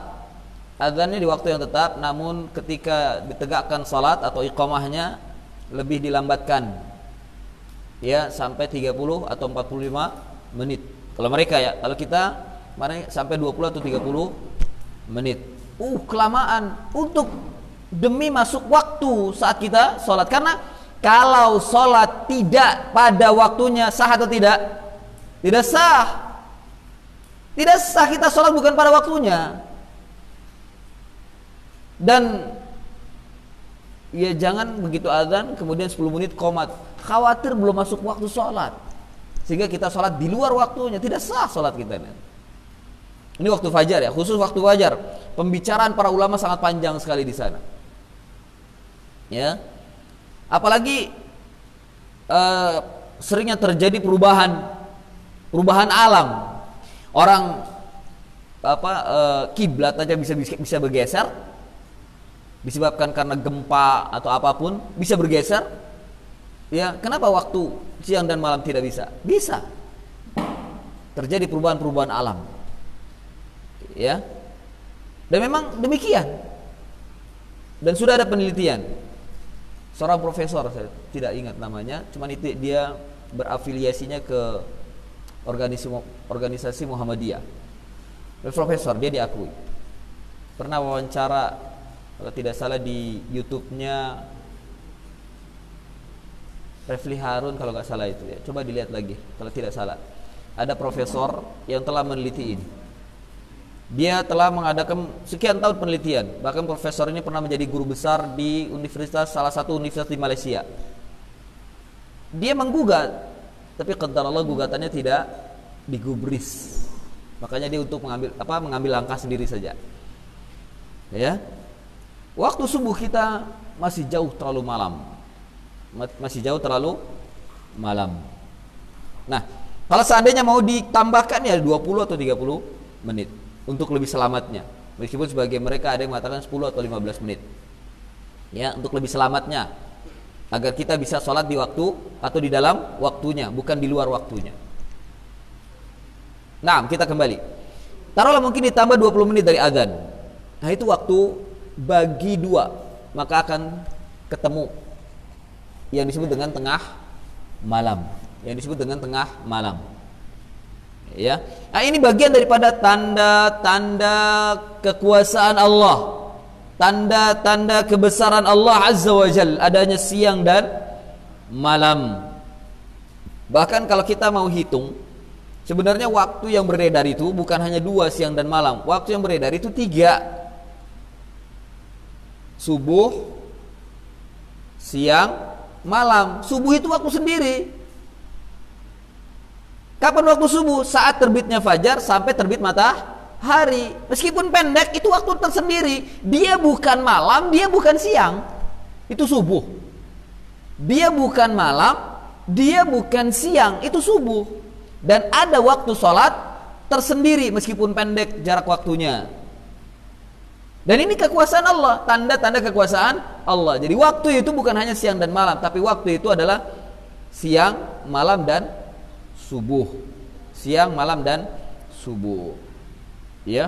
Azannya di waktu yang tetap, namun ketika ditegakkan salat atau iqamahnya lebih dilambatkan. Ya, sampai 30 atau 45 menit. Kalau mereka ya, kalau kita sampai 20 atau 30 menit. Kelamaan untuk demi masuk waktu saat kita sholat. Karena kalau sholat tidak pada waktunya, sah atau tidak? Tidak sah. Tidak sah kita sholat bukan pada waktunya. Dan ya jangan begitu azan kemudian 10 menit komat, khawatir belum masuk waktu sholat, sehingga kita sholat di luar waktunya. Tidak sah sholat kita ini. Ini waktu fajar ya, khusus waktu fajar. Pembicaraan para ulama sangat panjang sekali di sana. Ya, apalagi seringnya terjadi perubahan alam. Orang kiblat aja bisa bergeser, disebabkan karena gempa atau apapun bisa bergeser. Ya, kenapa waktu siang dan malam tidak bisa? Bisa. Terjadi perubahan alam. Ya. Dan memang demikian. Dan sudah ada penelitian. Seorang profesor, saya tidak ingat namanya, cuman itu dia berafiliasinya ke organisasi Muhammadiyah. Profesor, dia diakui. Pernah wawancara, kalau tidak salah di YouTube-nya Refli Harun kalau nggak salah itu ya. Coba dilihat lagi kalau tidak salah. Ada profesor yang telah meneliti ini. Dia telah mengadakan sekian tahun penelitian. Bahkan profesor ini pernah menjadi guru besar di salah satu universitas di Malaysia. Dia menggugat, tapi qadar Allah gugatannya tidak digubris. Makanya dia untuk mengambil langkah sendiri saja. Ya. Waktu subuh kita masih jauh terlalu malam. Nah, kalau seandainya mau ditambahkan ya 20 atau 30 menit untuk lebih selamatnya. Meskipun sebagai mereka ada yang mengatakan 10 atau 15 menit. Ya, untuk lebih selamatnya, agar kita bisa sholat di waktu atau di dalam waktunya, bukan di luar waktunya. Nah, kita kembali. Taruhlah mungkin ditambah 20 menit dari azan. Nah, itu waktu bagi 2, maka akan ketemu yang disebut dengan tengah malam. Ya. Nah, ini bagian daripada tanda-tanda kekuasaan Allah, tanda-tanda kebesaran Allah Azza wa Jalla, adanya siang dan malam. Bahkan kalau kita mau hitung, sebenarnya waktu yang beredar itu bukan hanya 2 siang dan malam. Waktu yang beredar itu 3. Subuh, siang, malam. Subuh itu waktu sendiri. Kapan waktu subuh? Saat terbitnya fajar sampai terbit matahari. Meskipun pendek, itu waktu tersendiri. Dia bukan malam, dia bukan siang. Itu subuh. Dia bukan malam, dia bukan siang. Itu subuh. Dan ada waktu sholat tersendiri meskipun pendek jarak waktunya. Dan ini kekuasaan Allah, tanda-tanda kekuasaan Allah. Jadi waktu itu bukan hanya siang dan malam, tapi waktu itu adalah siang, malam, dan subuh. Siang, malam, dan subuh. Ya.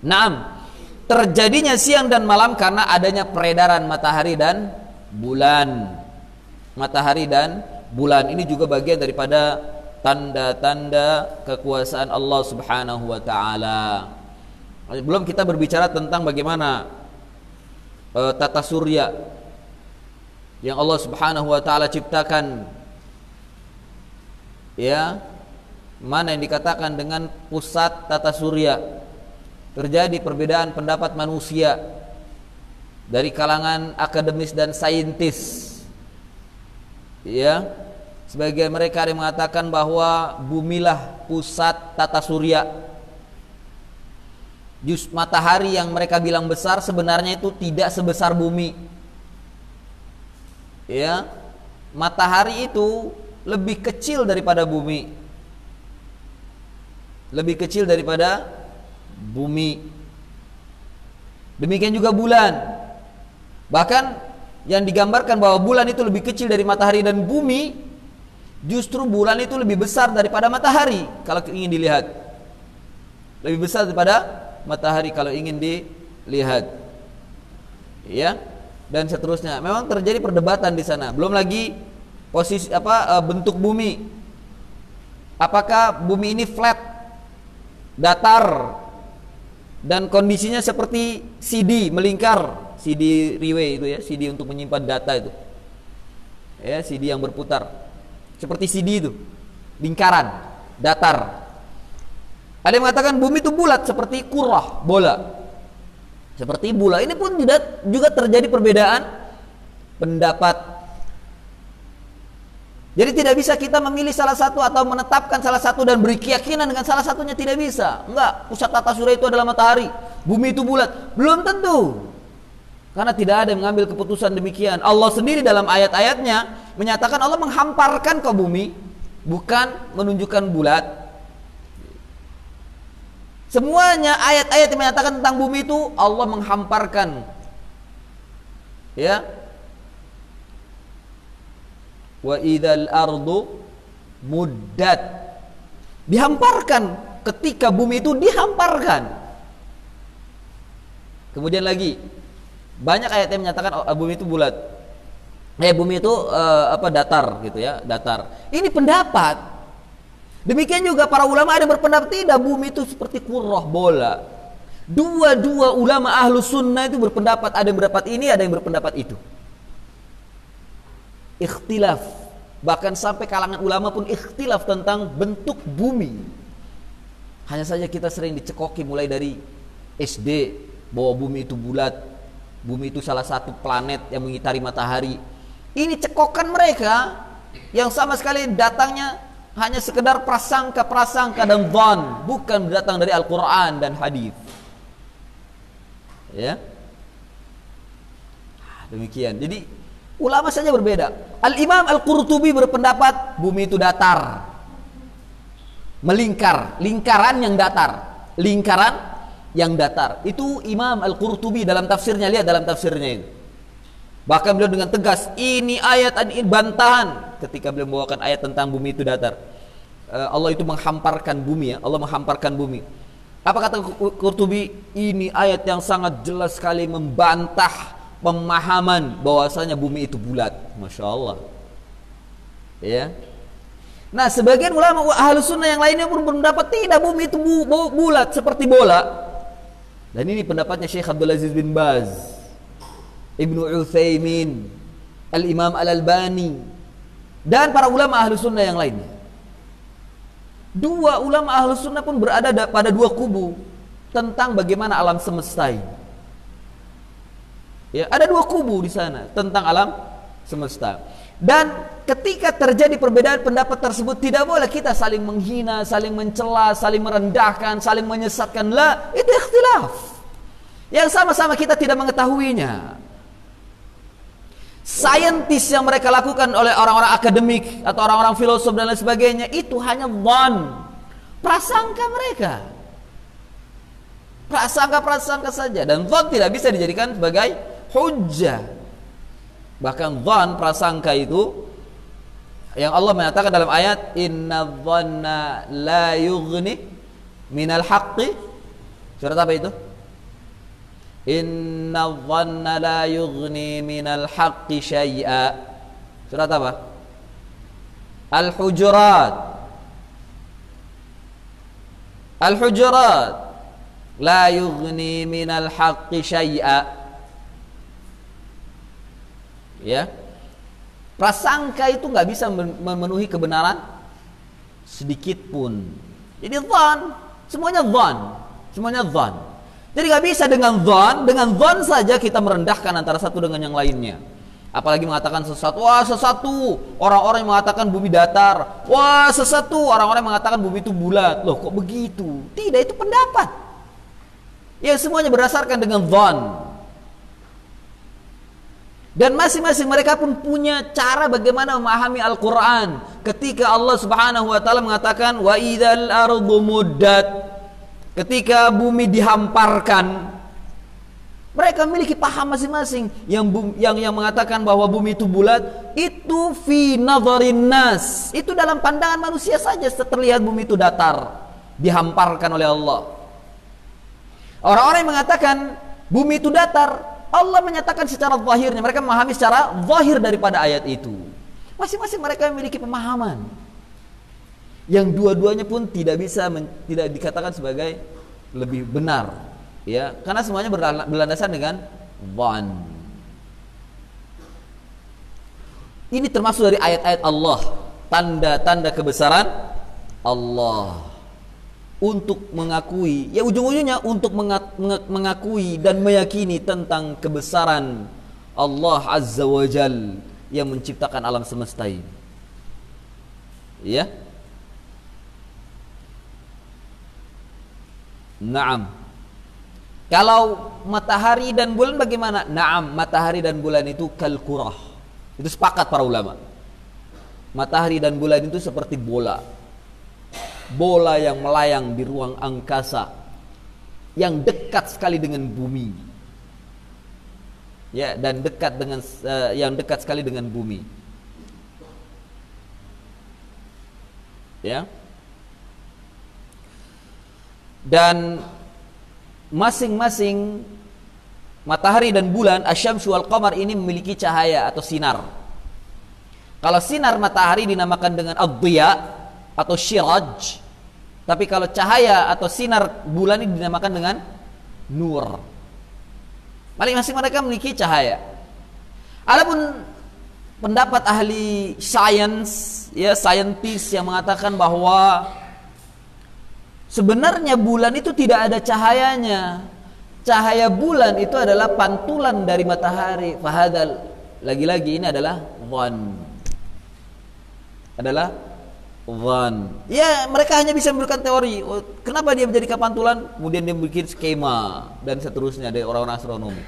Naam. Terjadinya siang dan malam karena adanya peredaran matahari dan bulan. Matahari dan bulan ini juga bagian daripada tanda-tanda kekuasaan Allah Subhanahu wa taala. Belum kita berbicara tentang bagaimana tata surya yang Allah Subhanahu wa taala ciptakan. Ya, mana yang dikatakan dengan pusat tata surya? terjadi perbedaan pendapat manusia dari kalangan akademis dan saintis. Ya, sebagian mereka ada yang mengatakan bahwa bumilah pusat tata surya. Matahari yang mereka bilang besar sebenarnya itu tidak sebesar bumi. Ya, matahari itu lebih kecil daripada bumi. Lebih kecil daripada bumi. Demikian juga bulan. Bahkan yang digambarkan bahwa bulan itu lebih kecil dari matahari dan bumi, justru bulan itu lebih besar daripada matahari kalau ingin dilihat. Lebih besar daripada matahari kalau ingin dilihat. Ya, dan seterusnya. Memang terjadi perdebatan di sana. Belum lagi posisi bentuk bumi. Apakah bumi ini flat, datar, dan kondisinya seperti CD melingkar, CD relay itu ya, CD untuk menyimpan data itu. Ya, CD yang berputar. Seperti CD itu, lingkaran, datar. Ada yang mengatakan bumi itu bulat seperti kurah, bola. Seperti bola. Ini pun juga terjadi perbedaan pendapat. Jadi tidak bisa kita memilih salah satu atau menetapkan salah satu dan beri keyakinan dengan salah satunya, tidak bisa. Enggak, pusat tata surya itu adalah matahari, bumi itu bulat. Belum tentu. Karena tidak ada yang mengambil keputusan demikian. Allah sendiri dalam ayat-ayatnya menyatakan Allah menghamparkan ke bumi, bukan menunjukkan bulat. Semuanya ayat-ayat yang menyatakan tentang bumi itu Allah menghamparkan. Ya. Wa idzal ardu muddat. Dihamparkan, ketika bumi itu dihamparkan. Kemudian lagi banyak ayat yang menyatakan bumi itu bulat. Bumi itu datar gitu ya, datar. Ini pendapat. Demikian juga para ulama ada yang berpendapat tidak, bumi itu seperti kurrah, bola. Dua ulama ahlu sunnah itu berpendapat, ada yang berpendapat ini, ada yang berpendapat itu. Ikhtilaf. Bahkan sampai kalangan ulama pun ikhtilaf tentang bentuk bumi. Hanya saja kita sering dicekoki mulai dari SD bahwa bumi itu bulat, bumi itu salah satu planet yang mengitari matahari. Ini cekokan mereka yang sama sekali datangnya hanya sekedar prasangka dan dhan, bukan datang dari Al-Quran dan hadis. Ya, demikian. Jadi ulama saja berbeda. Al-Imam Al-Qurtubi berpendapat bumi itu datar, melingkar, lingkaran yang datar, lingkaran yang datar. Itu Imam Al-Qurtubi dalam tafsirnya, lihat dalam tafsirnya itu. Bahkan beliau dengan tegas, ini ayat ini bantahan ketika beliau membawakan ayat tentang bumi itu datar. Allah itu menghamparkan bumi ya, Allah menghamparkan bumi. Apa kata Qurtubi? Ini ayat yang sangat jelas sekali membantah pemahaman bahwasanya bumi itu bulat. Masya Allah. Ya. Nah, sebagian ulama ahlu sunnah yang lainnya pun berpendapat tidak, bumi itu bulat seperti bola. Dan ini pendapatnya Syekh Abdul Aziz bin Baz, Ibnu Utsaimin, Al-Imam Al-Albani, dan para ulama ahlu sunnah yang lainnya. Dua ulama ahlu sunnah pun berada pada dua kubu tentang bagaimana alam semesta ini. Ya, ada dua kubu di sana tentang alam semesta. Dan ketika terjadi perbedaan pendapat tersebut, tidak boleh kita saling menghina, saling mencela, saling merendahkan, saling menyesatkan. La, itu ikhtilaf yang sama-sama kita tidak mengetahuinya. Saintis yang mereka lakukan oleh orang-orang akademik atau orang-orang filosof dan lain sebagainya, itu hanya dhan, prasangka mereka, prasangka saja, dan dhan tidak bisa dijadikan sebagai hujjah. Bahkan dhan, prasangka itu yang Allah menyatakan dalam ayat inna dhanna la yughni minal haqqi. Surat apa itu? Inna dhanna la yughni minal haqqi syai'a. Surat apa? Al-Hujurat. Al-Hujurat. La yughni minal haqqi syai'a. Ya. Prasangka itu nggak bisa memenuhi kebenaran sedikit pun. Jadi dhan, semuanya dhan, semuanya dhan. Jadi nggak bisa dengan dhon saja kita merendahkan antara satu dengan yang lainnya. Apalagi mengatakan sesuatu, wah sesuatu. Orang-orang yang mengatakan bumi datar, wah sesuatu. Orang-orang yang mengatakan bumi itu bulat. Loh kok begitu? Tidak, itu pendapat. Ya semuanya berdasarkan dengan dhon. Dan masing-masing mereka pun punya cara bagaimana memahami Al-Quran. Ketika Allah subhanahu wa ta'ala mengatakan, wa idzal ardu muddat, ketika bumi dihamparkan, mereka memiliki paham masing-masing. Yang mengatakan bahwa bumi itu bulat, itu fi nadharin nas, itu dalam pandangan manusia saja terlihat bumi itu datar, dihamparkan oleh Allah. Orang-orang yang mengatakan bumi itu datar, Allah menyatakan secara zahirnya, mereka memahami secara zahir daripada ayat itu. Masing-masing mereka memiliki pemahaman yang dua-duanya pun tidak dikatakan sebagai lebih benar, ya, karena semuanya berlandaskan dengan dhan. Ini termasuk dari ayat-ayat Allah, tanda-tanda kebesaran Allah. Untuk mengakui, ya ujung-ujungnya untuk mengakui dan meyakini tentang kebesaran Allah Azza wa Jal yang menciptakan alam semesta ini. Ya. Naam. Kalau matahari dan bulan bagaimana? Naam, matahari dan bulan itu kal-qurah. Itu sepakat para ulama. Matahari dan bulan itu seperti bola yang melayang di ruang angkasa, yang dekat sekali dengan bumi, ya, dan yang dekat sekali dengan bumi, ya. Dan masing-masing matahari dan bulan, asyamsu wal qamar, ini memiliki cahaya atau sinar. Kalau sinar matahari dinamakan dengan ad-dhiya atau syiraj. Tapi kalau cahaya atau sinar bulan ini dinamakan dengan nur. Masing-masing mereka memiliki cahaya. Adapun pendapat ahli sains, ya, saintis yang mengatakan bahwa sebenarnya bulan itu tidak ada cahayanya. Cahaya bulan itu adalah pantulan dari matahari. Fahadal, lagi-lagi ini adalah dhan. Ya, mereka hanya bisa memberikan teori. Kenapa dia menjadi pantulan? Kemudian dia bikin skema dan seterusnya dari orang-orang astronomi.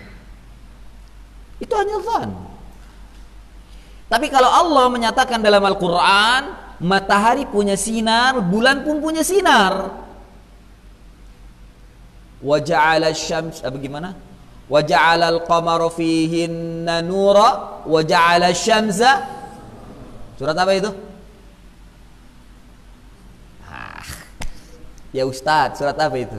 Itu hanya dhan. Tapi kalau Allah menyatakan dalam Al-Quran, matahari punya sinar, bulan pun punya sinar. Wa ja'ala asy-syams, bagaimana? Wa ja'ala al-qamara fihinna nura wa ja'ala asy-syamsa. Surat apa itu? Ya Ustaz, surat apa itu?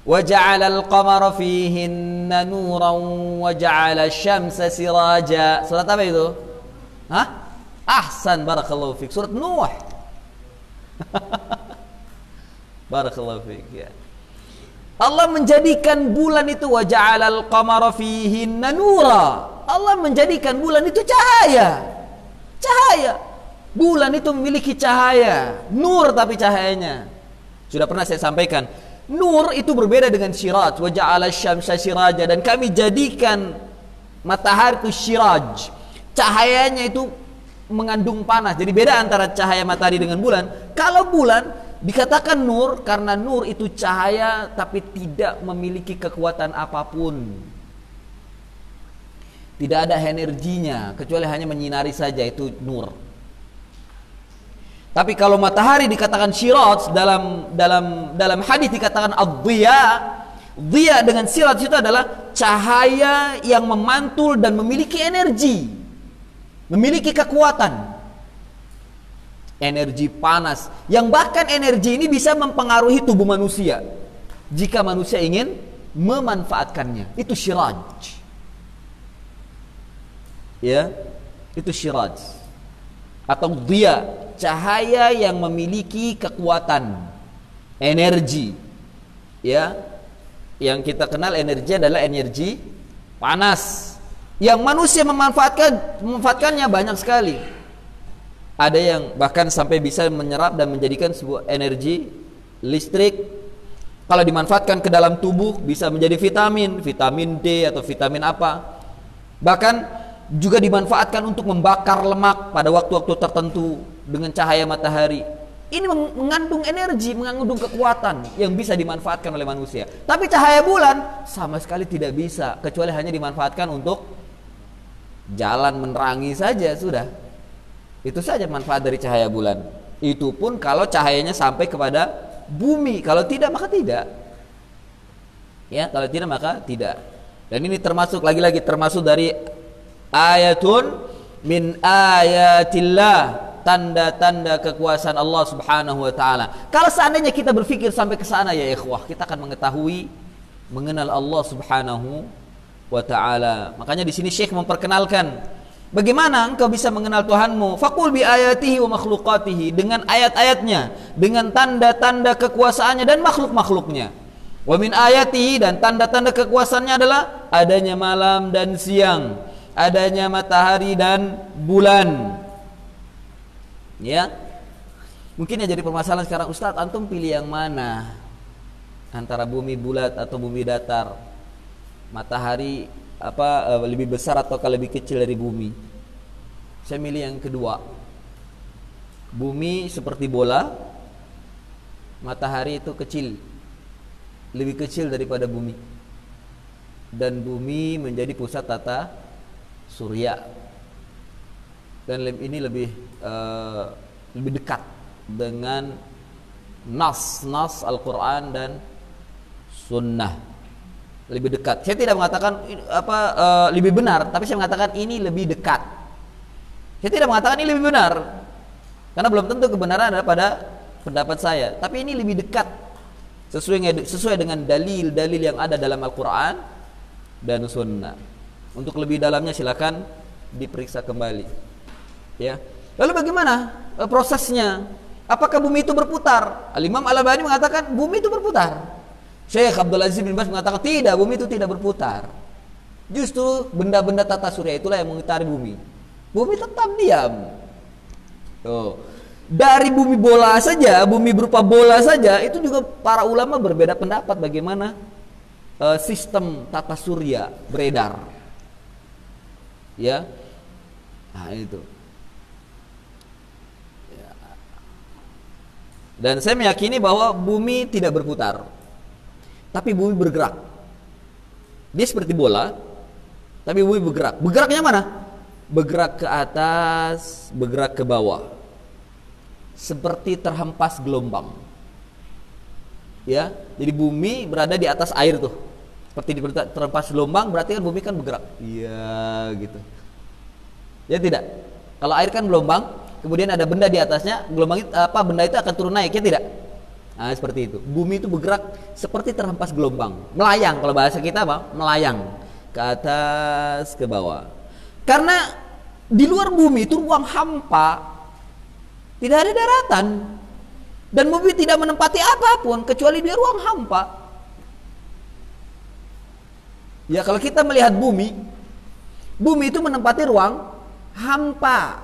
Wa ja'ala al-qamara fihinna nuran wa ja'ala asy-syamsa siraja. Surat apa itu? Hah? Ahsan, barakallahu fik. Surat Nuh. Barakallahu fik, ya. Allah menjadikan bulan itu wa ja'ala al-qamara fihinna nura. Allah menjadikan bulan itu cahaya. Cahaya. Bulan itu memiliki cahaya, nur, tapi cahayanya sudah pernah saya sampaikan. Nur itu berbeda dengan syiraj. Wa ja'ala asy-syamsa siraja, dan kami jadikan matahari itu syiraj. Cahayanya itu mengandung panas. Jadi beda antara cahaya matahari dengan bulan. Kalau bulan dikatakan nur karena nur itu cahaya tapi tidak memiliki kekuatan apapun. Tidak ada energinya kecuali hanya menyinari saja, itu nur. Tapi kalau matahari dikatakan syiraj, dalam hadis dikatakan ad-dhiya. Dhiya dengan syiraj itu adalah cahaya yang memantul dan memiliki energi, memiliki kekuatan, energi panas, yang bahkan energi ini bisa mempengaruhi tubuh manusia jika manusia ingin memanfaatkannya. Itu syiraj, ya, itu syiraj atau dhiya, cahaya yang memiliki kekuatan, energi, ya. Yang kita kenal energi adalah energi panas, yang manusia memanfaatkannya banyak sekali. Ada yang bahkan sampai bisa menyerap dan menjadikan sebuah energi listrik. Kalau dimanfaatkan ke dalam tubuh bisa menjadi vitamin, vitamin D atau vitamin apa. Bahkan juga dimanfaatkan untuk membakar lemak pada waktu-waktu tertentu dengan cahaya matahari. Ini mengandung energi, mengandung kekuatan yang bisa dimanfaatkan oleh manusia. Tapi cahaya bulan sama sekali tidak bisa, kecuali hanya dimanfaatkan untuk jalan menerangi saja sudah. Itu saja manfaat dari cahaya bulan. Itu pun kalau cahayanya sampai kepada bumi. Kalau tidak maka tidak. Ya, kalau tidak maka tidak. Dan ini termasuk lagi-lagi termasuk dari ayatun min ayatillah, tanda-tanda kekuasaan Allah Subhanahu wa taala. Kalau seandainya kita berpikir sampai ke sana ya ikhwah, kita akan mengetahui mengenal Allah Subhanahu wa taala. Makanya di sini Syekh memperkenalkan bagaimana engkau bisa mengenal Tuhanmu. Faqul bi ayatihi wa makhluqatihi, dengan ayat-ayatnya, dengan tanda-tanda kekuasaannya dan makhluk-makhluknya. Wa min ayatihi, dan tanda-tanda kekuasaannya adalah adanya malam dan siang, adanya matahari dan bulan. Ya, mungkin yang jadi permasalahan sekarang, Ustadz, antum pilih yang mana antara bumi bulat atau bumi datar, matahari lebih besar atau lebih kecil dari bumi? Saya milih yang kedua. Bumi seperti bola, matahari itu kecil, lebih kecil daripada bumi, dan bumi menjadi pusat tata surya. Dan ini lebih dekat dengan nas Al-Quran dan Sunnah, lebih dekat. Saya tidak mengatakan lebih benar, tapi saya mengatakan ini lebih dekat. Saya tidak mengatakan ini lebih benar, karena belum tentu kebenaran ada pada pendapat saya. Tapi ini lebih dekat sesuai dengan dalil-dalil yang ada dalam Al-Quran dan Sunnah. Untuk lebih dalamnya silakan diperiksa kembali. Ya. Lalu bagaimana prosesnya? Apakah bumi itu berputar? Al-Imam Al-Albani mengatakan bumi itu berputar. Syekh Abdul Aziz bin Baz mengatakan tidak, bumi itu tidak berputar. Justru benda-benda tata surya itulah yang mengitari bumi. Bumi tetap diam. Tuh. Dari bumi bola saja, bumi berupa bola saja, itu juga para ulama berbeda pendapat bagaimana sistem tata surya beredar. Ya. Nah, itu. Dan saya meyakini bahwa bumi tidak berputar, tapi bumi bergerak. Dia seperti bola, tapi bumi bergerak. Bergeraknya mana? Bergerak ke atas, bergerak ke bawah, seperti terhempas gelombang. Ya, jadi bumi berada di atas air tuh, seperti terhempas gelombang. Berarti kan bumi kan bergerak. Iya, gitu. Ya tidak? Kalau air kan gelombang, kemudian ada benda di atasnya, gelombang itu, benda itu akan turun naik, ya tidak? Nah, seperti itu. Bumi itu bergerak seperti terhempas gelombang, melayang. Kalau bahasa kita apa? Melayang ke atas, ke bawah. Karena di luar bumi itu ruang hampa, tidak ada daratan, dan bumi tidak menempati apapun kecuali dia ruang hampa. Ya, kalau kita melihat bumi itu menempati ruang hampa.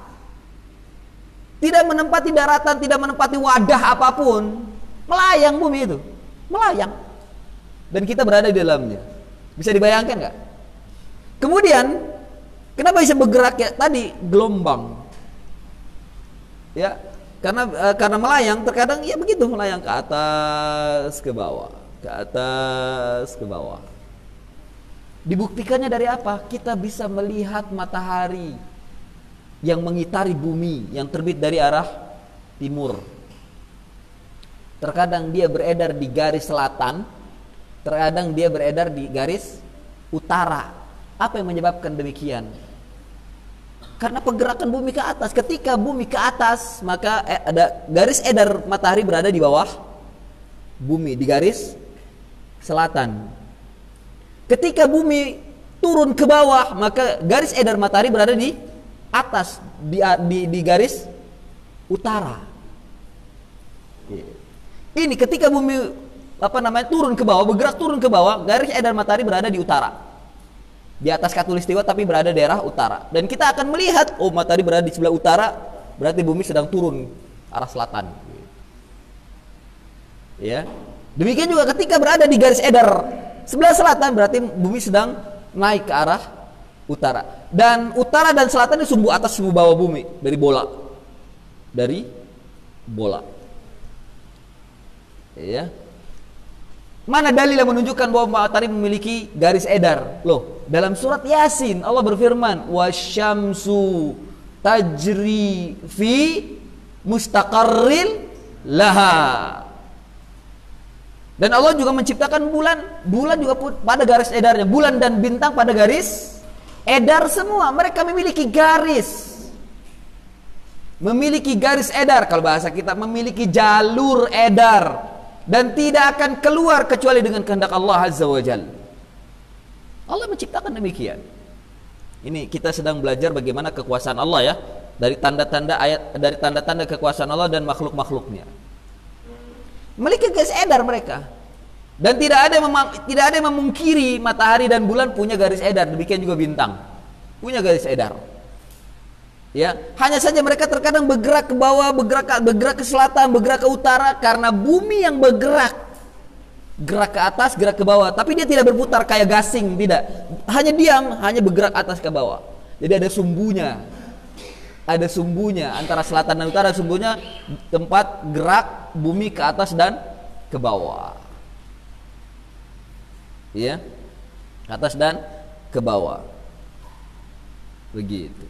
Tidak menempati daratan, tidak menempati wadah apapun. Melayang bumi itu, melayang. Dan kita berada di dalamnya. Bisa dibayangkan nggak? Kemudian, kenapa bisa bergerak ya? Tadi gelombang. Ya, karena melayang, terkadang ya begitu, melayang ke atas, ke bawah, ke atas, ke bawah. Dibuktikannya dari apa? Kita bisa melihat matahari yang mengitari bumi, yang terbit dari arah timur. Terkadang dia beredar di garis selatan, terkadang dia beredar di garis utara. Apa yang menyebabkan demikian? Karena pergerakan bumi ke atas. Ketika bumi ke atas, maka ada garis edar matahari berada di bawah bumi, di garis selatan. Ketika bumi turun ke bawah, maka garis edar matahari berada di atas, di garis utara. Ini ketika bumi turun ke bawah, bergerak turun ke bawah, garis edar matahari berada di utara, di atas khatulistiwa, tapi berada daerah utara. Dan kita akan melihat, oh, matahari berada di sebelah utara, berarti bumi sedang turun arah selatan. Ya. Demikian juga ketika berada di garis edar sebelah selatan, berarti bumi sedang naik ke arah utara. Dan utara dan selatan itu sumbu atas sumbu bawah bumi dari bola. Dari bola. Ya. Mana dalil yang menunjukkan bahwa matahari memiliki garis edar? Loh, dalam surat Yasin Allah berfirman, "Wasyamsu tajri fi mustaqarril laha." Dan Allah juga menciptakan bulan juga pada garis edarnya. Bulan dan bintang pada garis edar semua. Mereka memiliki garis. Memiliki garis edar, kalau bahasa kita memiliki jalur edar. Dan tidak akan keluar kecuali dengan kehendak Allah Azza wa Jalla. Allah menciptakan demikian. Ini kita sedang belajar bagaimana kekuasaan Allah ya, dari tanda-tanda kekuasaan Allah dan makhluk-makhluknya. Memiliki garis edar mereka. Dan tidak ada yang memungkiri matahari dan bulan punya garis edar. Demikian juga bintang punya garis edar. Ya, hanya saja mereka terkadang bergerak ke bawah, bergerak ke selatan, bergerak ke utara karena bumi yang bergerak. Gerak ke atas, gerak ke bawah, tapi dia tidak berputar kayak gasing, tidak. Hanya diam, hanya bergerak atas ke bawah. Jadi ada sumbunya. Ada sumbunya antara selatan dan utara, sumbunya tempat gerak bumi ke atas dan ke bawah. Ya. Ke atas dan ke bawah. Begitu.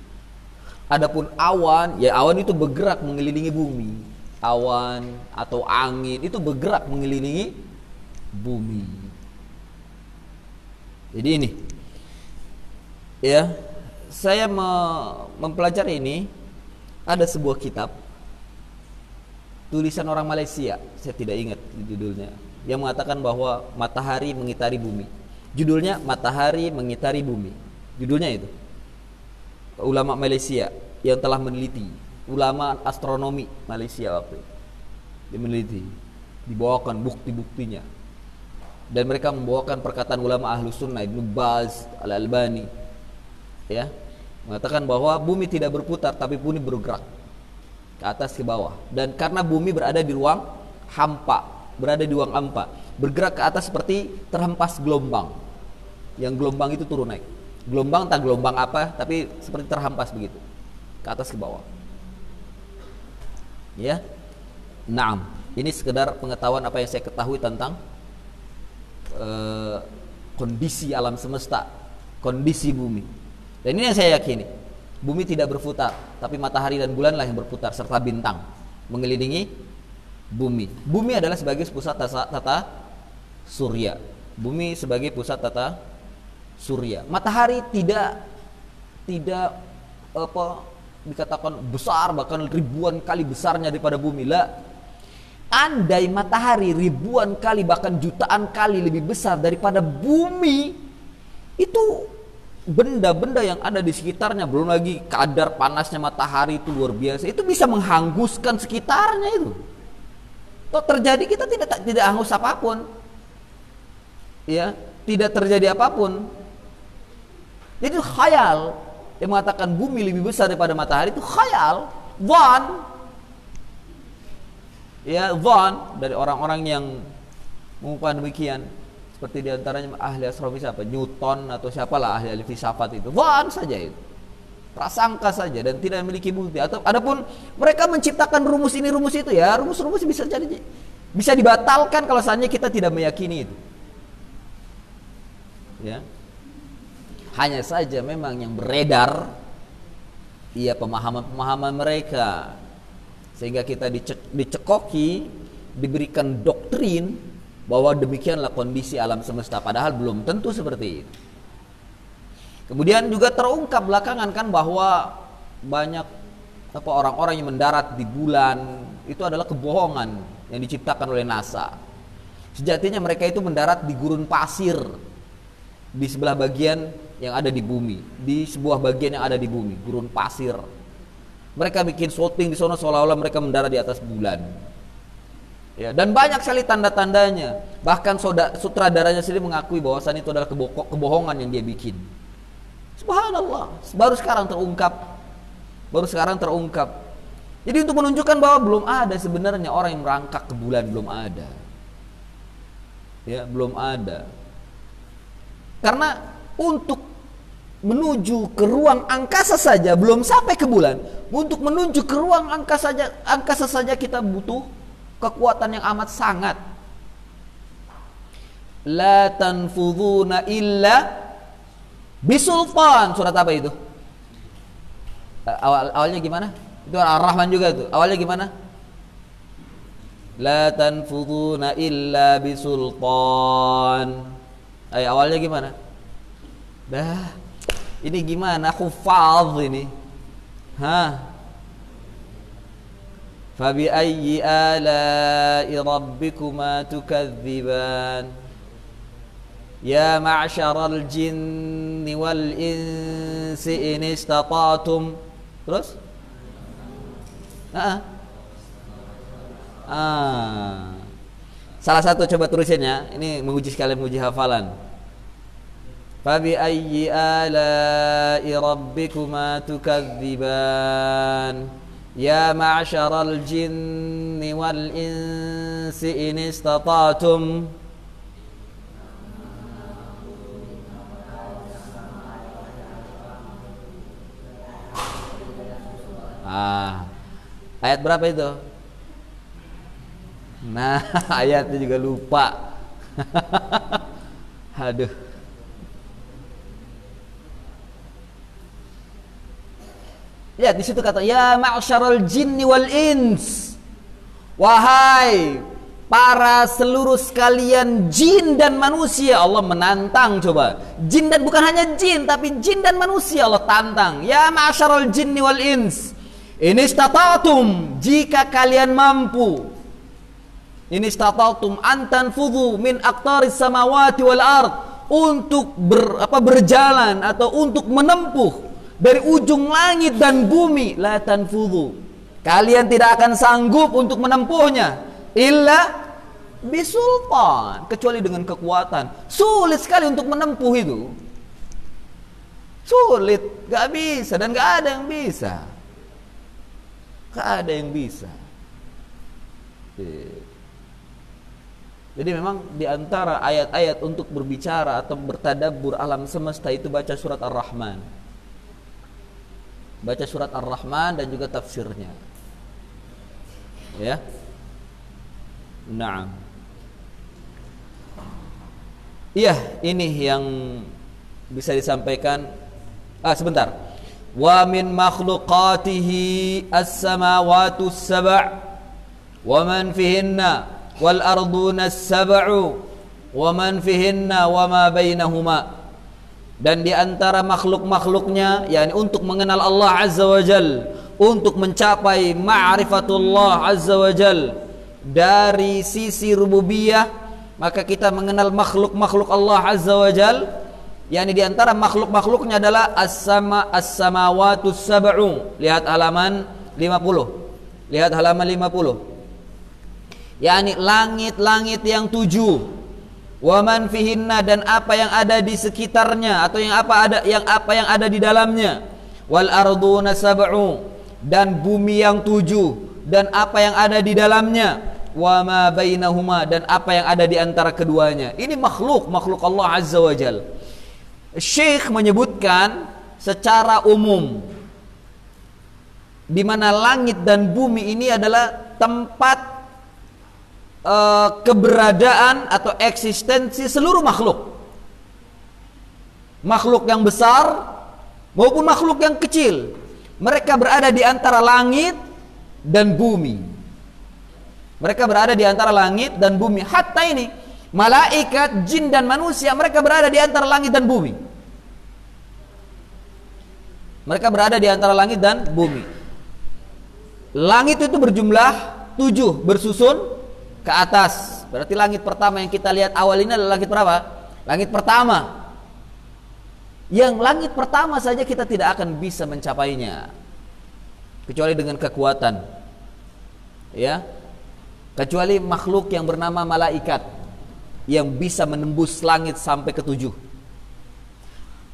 Adapun awan, ya awan itu bergerak mengelilingi bumi. Awan atau angin itu bergerak mengelilingi bumi. Jadi ini, ya, saya mempelajari ini. Ada sebuah kitab tulisan orang Malaysia, saya tidak ingat judulnya, yang mengatakan bahwa matahari mengitari bumi. Judulnya Matahari Mengitari Bumi. Judulnya itu. Ulama Malaysia yang telah meneliti, ulama astronomi Malaysia waktu itu, dia meneliti, dibawakan bukti-buktinya, dan mereka membawakan perkataan ulama ahlu sunnah Ibnu Baz, Al-Albani, ya, mengatakan bahwa bumi tidak berputar tapi bumi bergerak ke atas ke bawah, dan karena bumi berada di ruang hampa, bergerak ke atas seperti terhempas gelombang, yang gelombang itu turun naik. Gelombang entah gelombang apa, tapi seperti terhempas begitu ke atas ke bawah. Ya. Naam. Ini sekedar pengetahuan apa yang saya ketahui tentang kondisi alam semesta, kondisi bumi. Dan ini yang saya yakini. Bumi tidak berputar, tapi matahari dan bulanlah yang berputar serta bintang mengelilingi bumi. Bumi adalah sebagai pusat tata surya. Bumi sebagai pusat tata surya. Matahari tidak apa dikatakan besar, bahkan ribuan kali besarnya daripada bumi. Lah, andai matahari ribuan kali bahkan jutaan kali lebih besar daripada bumi, itu benda-benda yang ada di sekitarnya, belum lagi kadar panasnya matahari itu luar biasa, itu bisa menghanguskan sekitarnya itu. Kalau terjadi kita tidak hangus apapun, ya, tidak terjadi apapun. Jadi itu khayal. Yang mengatakan bumi lebih besar daripada matahari itu khayal, dhan. Ya, dhan dari orang-orang yang mengumpulkan demikian. Seperti diantaranya ahli astronomi siapa? Newton atau siapalah ahli filsafat itu. Dhan saja itu. Prasangka saja dan tidak memiliki bukti. Adapun mereka menciptakan rumus ini, rumus itu, ya, rumus-rumus bisa dibatalkan kalau seandainya kita tidak meyakini itu. Ya. Hanya saja memang yang beredar iya pemahaman-pemahaman mereka, sehingga kita dicekoki, diberikan doktrin bahwa demikianlah kondisi alam semesta, padahal belum tentu seperti itu. Kemudian juga terungkap belakangan kan bahwa banyak orang-orang yang mendarat di bulan itu adalah kebohongan yang diciptakan oleh NASA. Sejatinya mereka itu mendarat di gurun pasir di sebelah bagian yang ada di bumi, di sebuah bagian yang ada di bumi, gurun pasir. Mereka bikin syuting di sana seolah-olah mereka mendarat di atas bulan. Ya, dan banyak sekali tanda-tandanya. Bahkan sutradaranya sendiri mengakui bahwasannya itu adalah kebohongan yang dia bikin. Subhanallah, baru sekarang terungkap. Jadi untuk menunjukkan bahwa belum ada sebenarnya orang yang merangkak ke bulan, belum ada. Ya, belum ada. Karena untuk menuju ke ruang angkasa saja belum sampai ke bulan. Untuk menuju ke ruang angkasa saja kita butuh kekuatan yang amat sangat. La tanfudhuna illa bisultan. Surat apa itu? Awalnya gimana? Itu Ar-Rahman juga tuh. Awalnya gimana? La tanfudhuna illa bisultan. Awalnya gimana? Ini gimana? Hufaz ini. Fabi ayyi ala'i rabbikuma tukadziban. Ya ma'syaral jinni wal insi in istata'tum. Terus? Salah satu coba tulisin ya. Ini menguji sekalian menguji hafalan. Fabi ayyi ala'i rabbikuma tukadziban. Ya ma'syaral jinni wal insi in istata'tum. Ayat berapa itu? Nah, ayatnya juga lupa. Aduh. Lihat di situ kata ya ma'syaral jinni wal ins. Wahai para seluruh sekalian jin dan manusia. Allah menantang coba. Jin dan bukan hanya jin tapi jin dan manusia Allah tantang. Ya ma'syaral jinni wal ins. In istata'tum, jika kalian mampu. In istata'tum an tanfudhu min aqtaris samawati wal ard, untuk berjalan atau untuk menempuh dari ujung langit dan bumi. La tanfudhu, kalian tidak akan sanggup untuk menempuhnya illa bisultan, kecuali dengan kekuatan. Sulit sekali untuk menempuh itu. Sulit, gak bisa dan gak ada yang bisa. Gak ada yang bisa. Jadi memang diantara ayat-ayat untuk berbicara atau bertadabbur alam semesta itu baca surat Ar-Rahman. Baca surat Ar-Rahman dan juga tafsirnya. Ya. Naam. Iya, ini yang bisa disampaikan. Sebentar. Wa min makhluqatihi as-samawati as-sab' wa man fihinna wal arduna as-sab'u wa man fihinna wa ma bainahuma. Dan di antara makhluk-makhluknya, yakni untuk mengenal Allah Azza wa Jal, untuk mencapai ma'rifatullah Azza wa Jal dari sisi rububiyah, maka kita mengenal makhluk-makhluk Allah Azza wa Jal. Yani di antara makhluk-makhluknya adalah as-samawatu sab'u. Lihat halaman 50. Lihat halaman 50. Yani langit-langit yang 7. Wa man fihinna, dan apa yang ada di sekitarnya atau yang apa yang ada di dalamnya. Wal arduna sab'u, dan bumi yang 7 dan apa yang ada di dalamnya. Wa ma bainahuma, dan apa yang ada di antara keduanya. Ini makhluk Allah Azza wa Jalla. Syekh menyebutkan secara umum di mana langit dan bumi ini adalah tempat keberadaan atau eksistensi seluruh makhluk. Makhluk yang besar maupun makhluk yang kecil. Mereka berada di antara langit dan bumi. Mereka berada di antara langit dan bumi. Hatta ini malaikat, jin dan manusia, mereka berada di antara langit dan bumi. Mereka berada di antara langit dan bumi. Langit itu berjumlah 7 bersusun ke atas. Berarti langit pertama yang kita lihat awal ini adalah langit berapa? Langit pertama. Yang langit pertama saja kita tidak akan bisa mencapainya kecuali dengan kekuatan. Ya. Kecuali makhluk yang bernama malaikat yang bisa menembus langit sampai ke 7.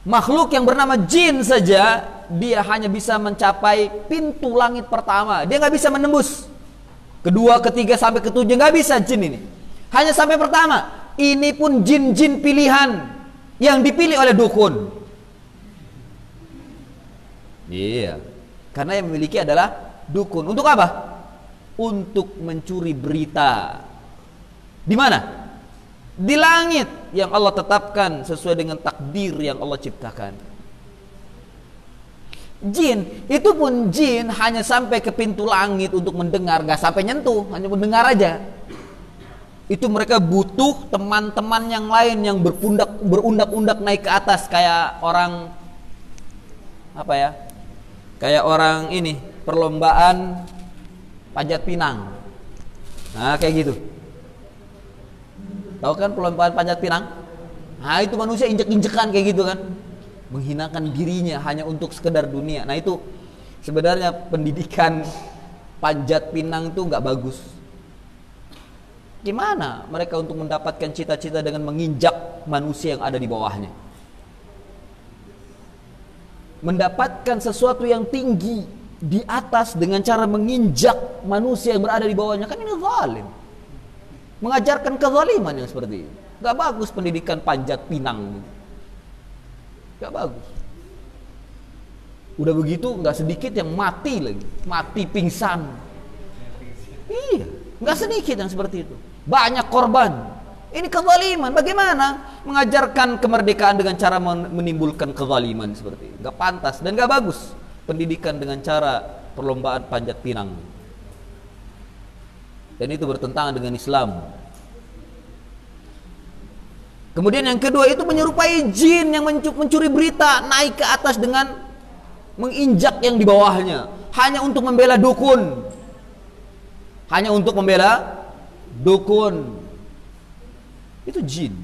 Makhluk yang bernama jin saja, dia hanya bisa mencapai pintu langit pertama. Dia nggak bisa menembus kedua, ketiga sampai ke 7, nggak bisa jin ini. Hanya sampai pertama. ini pun jin-jin pilihan yang dipilih oleh dukun. Iya, karena yang memiliki adalah dukun. Untuk apa? Untuk mencuri berita. Di mana? Di langit yang Allah tetapkan sesuai dengan takdir yang Allah ciptakan. Jin, itu pun jin hanya sampai ke pintu langit untuk mendengar, gak sampai nyentuh, hanya mendengar aja. Itu mereka butuh teman-teman yang lain yang berundak-undak naik ke atas, kayak orang apa ya? Kayak orang ini perlombaan panjat pinang. Nah, kayak gitu. Tahu kan perlombaan panjat pinang? Nah, itu manusia injek-injekan kayak gitu kan. Menghinakan dirinya hanya untuk sekedar dunia. Nah, itu sebenarnya pendidikan panjat pinang itu nggak bagus. Gimana mereka untuk mendapatkan cita-cita dengan menginjak manusia yang ada di bawahnya? Mendapatkan sesuatu yang tinggi di atas dengan cara menginjak manusia yang berada di bawahnya, kan ini zalim. Mengajarkan kezaliman yang seperti itu. Gak bagus pendidikan panjat pinang. Gak bagus. Udah begitu gak sedikit yang mati lagi, mati pingsan. Iya, gak sedikit yang seperti itu. Banyak korban. Ini kezaliman. Bagaimana mengajarkan kemerdekaan dengan cara menimbulkan kezaliman seperti itu? Gak pantas dan gak bagus pendidikan dengan cara perlombaan panjat pinang. Dan itu bertentangan dengan Islam. Kemudian yang kedua itu menyerupai jin yang mencuri berita, naik ke atas dengan menginjak yang di bawahnya, hanya untuk membela dukun. Hanya untuk membela dukun. Itu jin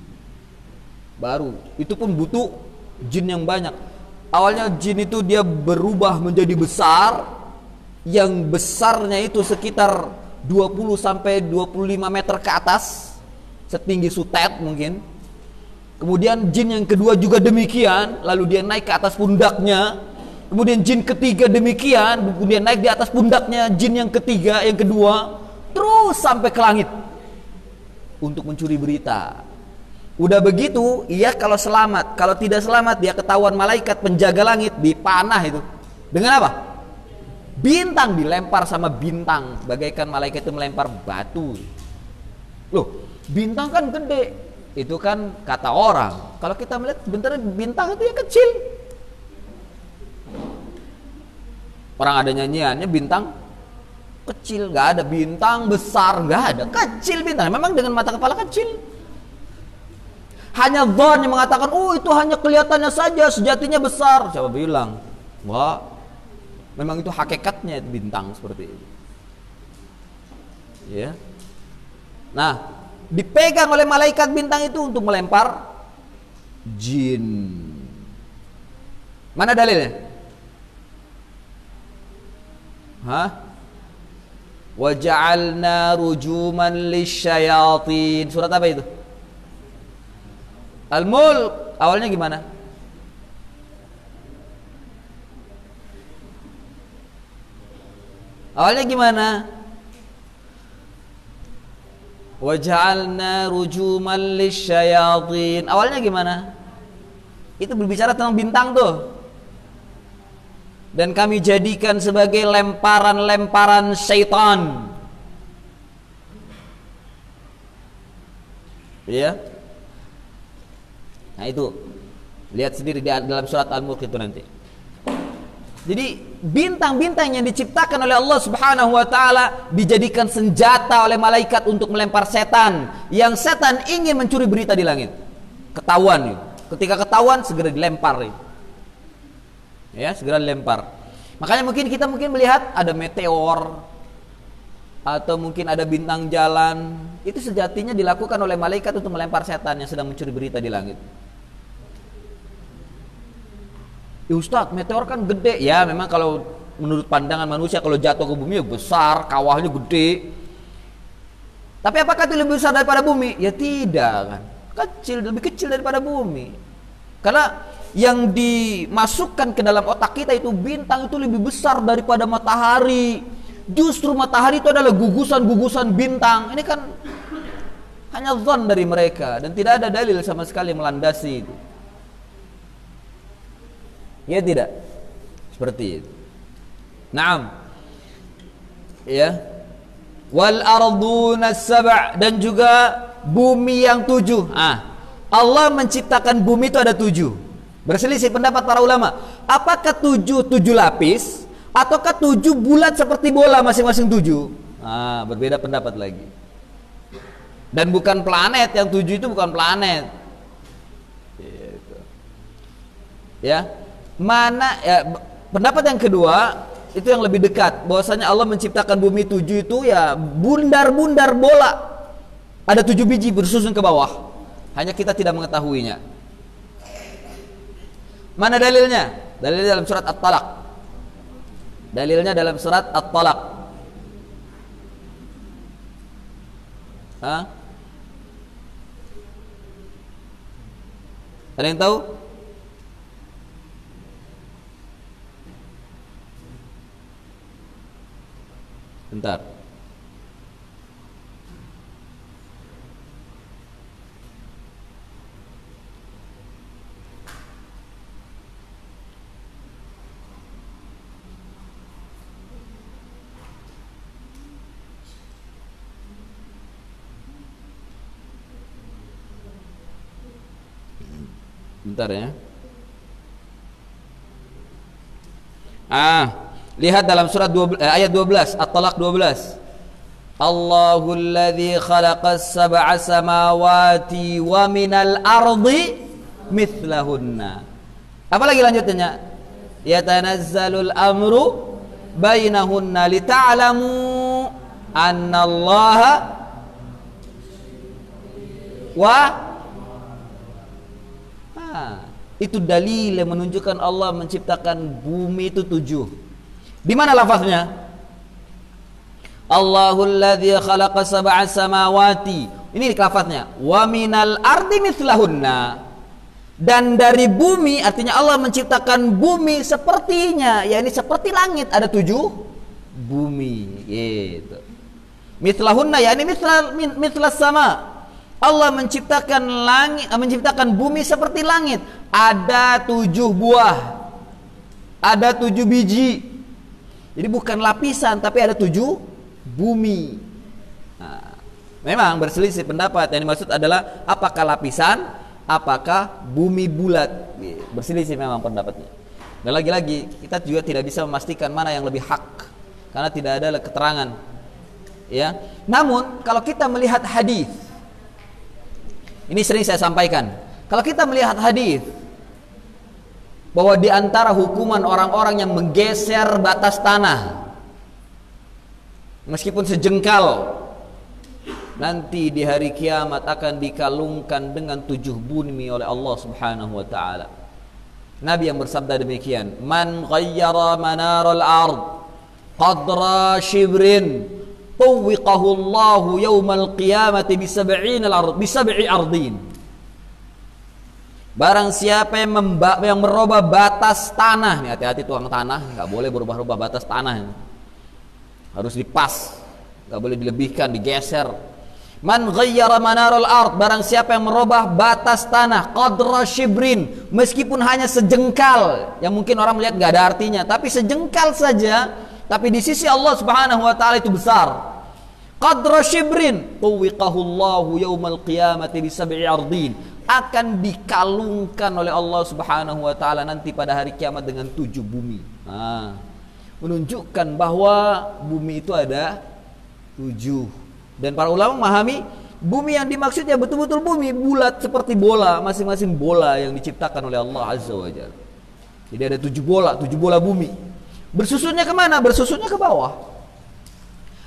baru. Itu pun butuh jin yang banyak. Awalnya jin itu dia berubah menjadi besar, yang besarnya itu sekitar 20 sampai 25 meter ke atas, setinggi sutet mungkin. Kemudian jin yang kedua juga demikian, lalu dia naik ke atas pundaknya. Kemudian jin ketiga demikian, kemudian naik di atas pundaknya jin yang ketiga, yang kedua, terus sampai ke langit untuk mencuri berita. Udah begitu, ia kalau selamat, kalau tidak selamat dia ketahuan malaikat penjaga langit, dipanah itu. Dengan apa? Bintang, dilempar sama bintang, bagaikan malaikat itu melempar batu. Loh, bintang kan gede. Itu kan kata orang. Kalau kita melihat sebenarnya bintang itu ya kecil. Orang ada nyanyiannya bintang kecil, nggak ada bintang besar, nggak ada, kecil bintang. Memang dengan mata kepala kecil. Hanya dhon yang mengatakan, oh itu hanya kelihatannya saja, sejatinya besar. Siapa bilang? Wah, memang itu hakikatnya bintang seperti itu. Ya. Nah, dipegang oleh malaikat bintang itu untuk melempar jin. Mana dalilnya? Hah? Wa ja'alna rujuman lisyayatin. Surat apa itu? Al-Mulk. Awalnya gimana? Awalnya gimana? Wa ja'alna rujuman lisyayatin. Awalnya gimana? Itu berbicara tentang bintang tuh. Dan kami jadikan sebagai lemparan-lemparan syaitan. Ya. Nah itu, lihat sendiri di dalam surat Al-Mulk itu nanti. Jadi bintang-bintang yang diciptakan oleh Allah Subhanahu wa taala dijadikan senjata oleh malaikat untuk melempar setan. Yang setan ingin mencuri berita di langit. Ketahuan. Ketika ketahuan segera dilempar. Ya, segera dilempar. Makanya kita mungkin melihat ada meteor atau mungkin ada bintang jalan. Itu sejatinya dilakukan oleh malaikat untuk melempar setan yang sedang mencuri berita di langit. Ustadz, meteor kan gede. Ya memang kalau menurut pandangan manusia kalau jatuh ke bumi ya besar, kawahnya gede. Tapi apakah itu lebih besar daripada bumi? Ya tidak kan. Lebih kecil daripada bumi. Karena yang dimasukkan ke dalam otak kita itu bintang itu lebih besar daripada matahari. Justru matahari itu adalah gugusan-gugusan bintang. Ini kan Hanya zon dari mereka dan tidak ada dalil sama sekali melandasi itu. Ya tidak? Seperti itu. Naam. Ya. Wal arduna sab' dan juga bumi yang 7. Allah menciptakan bumi itu ada 7. Berselisih pendapat para ulama. Apakah 7 lapis ataukah 7 bulat seperti bola masing-masing 7? Berbeda pendapat lagi. Dan bukan planet, yang 7 itu bukan planet. Gitu. Ya. Mana ya, pendapat yang kedua itu yang lebih dekat, bahwasanya Allah menciptakan bumi 7 itu ya bundar-bundar bola. Ada 7 biji bersusun ke bawah. Hanya kita tidak mengetahuinya. Mana dalilnya? Dalilnya dalam surat At-Talaq. Dalilnya dalam surat At-Talaq. Ada yang tahu? Bentar. Bentar ya. Lihat dalam surat ayat 12, At-Talaq 12. Allahul ladzi khalaqas sab'a samawati wa minal ardi mithlahunna. Apa lagi lanjutnya? Yatanazzalul amru bainahunna lita'lamu annallaha itu dalil yang menunjukkan Allah menciptakan bumi itu 7. Di mana lafaznya? Allahul ladzi khalaqa sab'a samawati. Ini lafaznya. Wa minal ardi mithlahunna. Dan dari bumi, artinya Allah menciptakan bumi sepertinya, yakni seperti langit, ada 7 bumi gitu. Mithlahunna yakni mithlas sama. Allah menciptakan langit, menciptakan bumi seperti langit. Ada 7 buah, ada 7 biji. Jadi bukan lapisan, tapi ada 7 bumi. Memang berselisih pendapat. Yang dimaksud adalah apakah lapisan, apakah bumi bulat. Berselisih memang pendapatnya. Dan lagi-lagi kita juga tidak bisa memastikan mana yang lebih hak, karena tidak ada keterangan. Ya. Namun kalau kita melihat hadis, ini sering saya sampaikan. Kalau kita melihat hadis bahwa di antara hukuman orang-orang yang menggeser batas tanah meskipun sejengkal, nanti di hari kiamat akan dikalungkan dengan 7 bumi oleh Allah Subhanahu wa taala. Nabi yang bersabda demikian, "Man ghayyara manaral ard qadra shibrin tuwiqahu Allahu yaumal qiyamati bisab'i ardin." Barang siapa yang merubah batas tanah, nih hati-hati tukang tanah, nggak boleh berubah-ubah batas tanah, harus dipas, nggak boleh dilebihkan, digeser. Man ghayyara manaral ard, barang siapa yang merubah batas tanah qadra shibrin, meskipun hanya sejengkal, yang mungkin orang melihat nggak ada artinya, tapi sejengkal saja, tapi di sisi Allah Subhanahu wa taala itu besar. Qadra shibrin tuwiqahu Allahu yaumal qiyamati bisab'i ardin, akan dikalungkan oleh Allah Subhanahu wa taala nanti pada hari kiamat dengan 7 bumi. Menunjukkan bahwa bumi itu ada 7. Dan para ulama memahami bumi yang dimaksudnya betul-betul bumi bulat seperti bola, masing-masing bola yang diciptakan oleh Allah Azza wa Jalla. Jadi ada 7 bola bumi. Bersusunnya kemana? Bersusunnya ke bawah.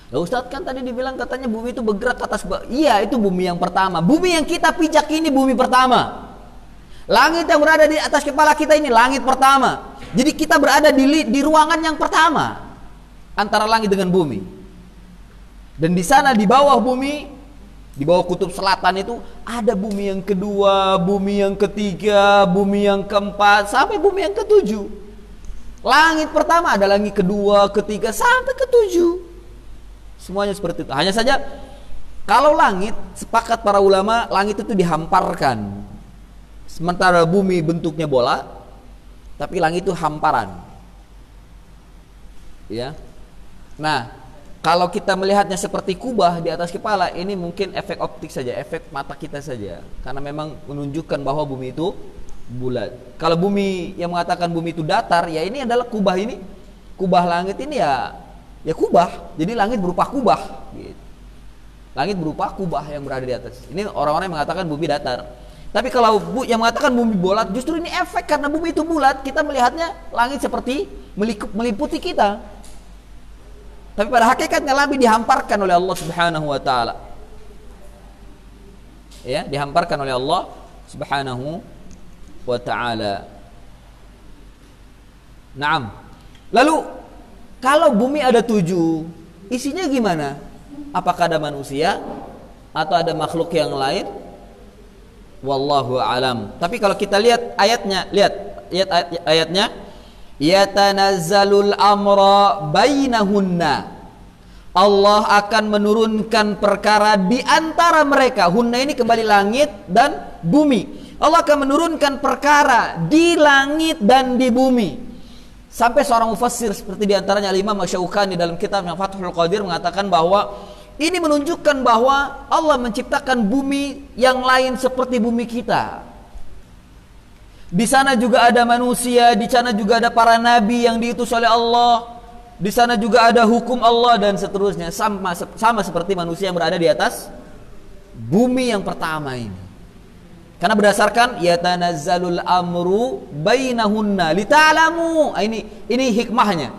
Lah Ustadz kan tadi dibilang katanya bumi itu bergerak ke atas. Iya, itu bumi yang pertama. Bumi yang kita pijak ini bumi pertama. Langit yang berada di atas kepala kita ini langit pertama. Jadi kita berada di ruangan yang pertama antara langit dengan bumi. Dan di sana di bawah bumi, di bawah kutub selatan itu ada bumi yang kedua, bumi yang ketiga, bumi yang keempat, sampai bumi yang ketujuh. Langit pertama ada langit kedua, ketiga, sampai ketujuh. Semuanya seperti itu. Hanya saja Kalau langit, sepakat para ulama, langit itu dihamparkan. Sementara bumi bentuknya bola, tapi langit itu hamparan. Ya. Nah, kalau kita melihatnya seperti kubah di atas kepala, ini mungkin efek optik saja, efek mata kita saja. Karena memang menunjukkan bahwa bumi itu bulat. Kalau bumi yang mengatakan bumi itu datar, ya ini adalah kubah ini. Kubah langit ini ya kubah. Jadi langit berupa kubah. Gitu. Langit berupa kubah yang berada di atas. Ini orang-orang yang mengatakan bumi datar. Tapi kalau yang mengatakan bumi bulat, justru ini efek karena bumi itu bulat, kita melihatnya langit seperti meliputi kita. Tapi pada hakikatnya langit dihamparkan oleh Allah Subhanahu wa taala. Ya, dihamparkan oleh Allah Subhanahu wa taala. Naam. Lalu kalau bumi ada 7, isinya gimana? Apakah ada manusia atau ada makhluk yang lain? Wallahu alam. Tapi kalau kita lihat ayatnya, lihat ayatnya, yatanazzalul amra bainahunna. Allah akan menurunkan perkara di antara mereka. Hunna ini kembali langit dan bumi. Allah akan menurunkan perkara di langit dan di bumi. Sampai seorang mufassir seperti diantaranya Al-Imam Asy-Syaukani dalam kitabnya Fathul Qadir mengatakan bahwa ini menunjukkan bahwa Allah menciptakan bumi yang lain seperti bumi kita. Di sana juga ada manusia, di sana juga ada para nabi yang diutus oleh Allah. Di sana juga ada hukum Allah dan seterusnya, sama seperti manusia yang berada di atas bumi yang pertama ini. Karena berdasarkan yatanazzalul amru bainahunna lita'lamu. Ini hikmahnya.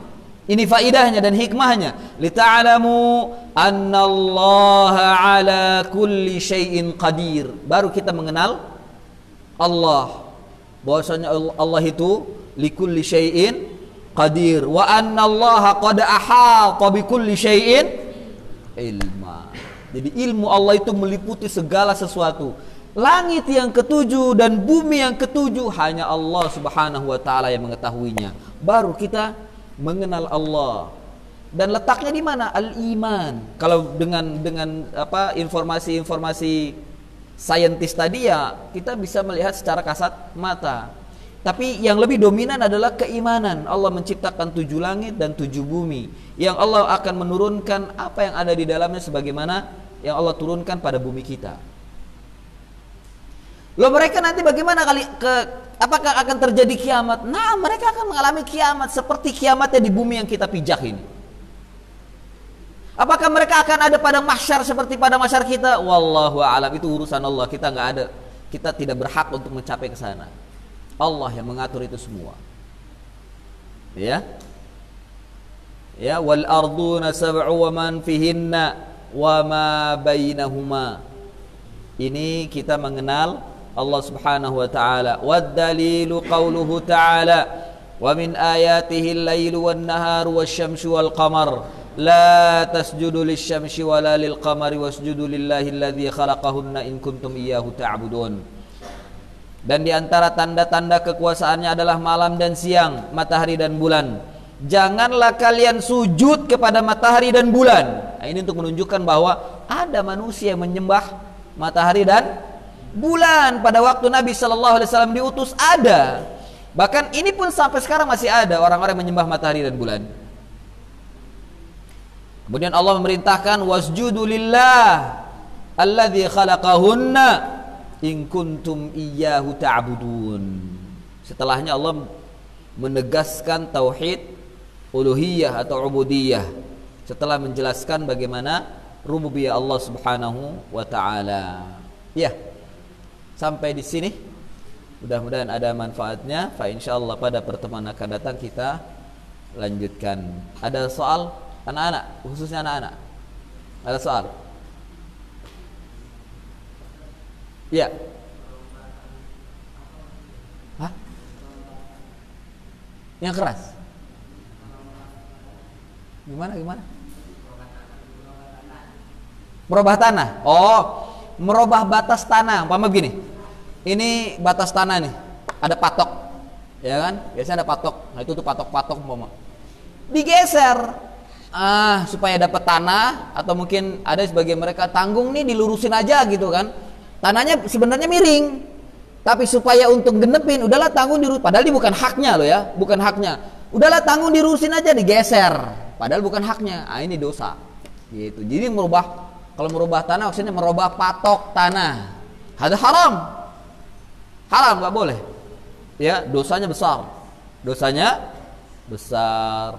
Ini faidahnya dan hikmahnya. Lita'lamu annallaha ala kulli syai'in qadir. Baru kita mengenal Allah. Bahwasanya Allah itu likulli syai'in qadir wa annallaha qad ahata bikulli syai'in ilma. Jadi ilmu Allah itu meliputi segala sesuatu. Langit yang ketujuh dan bumi yang ketujuh hanya Allah Subhanahu wa taala yang mengetahuinya. Baru kita mengenal Allah. Dan letaknya di mana? Al-iman. Kalau dengan informasi-informasi saintis tadi ya kita bisa melihat secara kasat mata. Tapi yang lebih dominan adalah keimanan. Allah menciptakan 7 langit dan 7 bumi. Yang Allah akan menurunkan apa yang ada di dalamnya sebagaimana yang Allah turunkan pada bumi kita. Loh, mereka nanti bagaimana apakah akan terjadi kiamat? Nah, mereka akan mengalami kiamat seperti kiamatnya di bumi yang kita pijak ini. Apakah mereka akan ada pada mahsyar seperti pada mahsyar kita? Wallahu a'lam, itu urusan Allah. Kita tidak berhak untuk mencapai ke sana. Allah yang mengatur itu semua. Ya. Ya, wal arduna sab'u wa man fihinna wa ma bainahuma. Ini kita mengenal Allah Subhanahu wa ta'ala. Wad dalilu qawluhu ta'ala wa min ayatihi al-lailu wan naharu wasyamsu wal qamar la tasjudu lisyamsi wala lil qamari wasjudu lillahi alladzi khalaqahunna in kuntum iyyahu ta'budun. Dan di antara tanda-tanda kekuasaannya adalah malam dan siang, matahari dan bulan. Janganlah kalian sujud kepada matahari dan bulan. Nah, ini untuk menunjukkan bahwa ada manusia yang menyembah matahari dan bulan. Pada waktu Nabi Shallallahu Alaihi Wasallam diutus ada. Bahkan ini pun sampai sekarang masih ada orang-orang yang menyembah matahari dan bulan. Kemudian Allah memerintahkan wasjudu lillah alladzi khalaqahunna in kuntum iyyahu ta'budun. Setelahnya Allah menegaskan tauhid uluhiyah atau ubudiyah setelah menjelaskan bagaimana rububiyah Allah Subhanahu wa taala. Ya. Sampai di sini. Mudah-mudahan ada manfaatnya. Fa insyaallah pada pertemuan akan datang kita lanjutkan. Ada soal anak-anak, khususnya anak-anak? Ada soal? Ya. Hah? Yang keras? Gimana? Merubah tanah. Oh, merubah batas tanah. Umpama begini. Ini batas tanah nih. Ada patok. Ya kan? Biasanya ada patok. Nah, itu tuh patok-patok umpama. Digeser. supaya dapat tanah, atau mungkin ada sebagian mereka tanggung nih dilurusin aja gitu kan. Tanahnya sebenarnya miring, tapi supaya untuk genepin, udahlah tanggung dirus. Padahal ini bukan haknya loh ya, bukan haknya. Udahlah tanggung dirusin aja, digeser. Padahal bukan haknya. Ini dosa. Gitu. Jadi kalau merubah tanah maksudnya merubah patok tanah. Ada haram. Haram, nggak boleh. Ya, dosanya besar. Dosanya besar.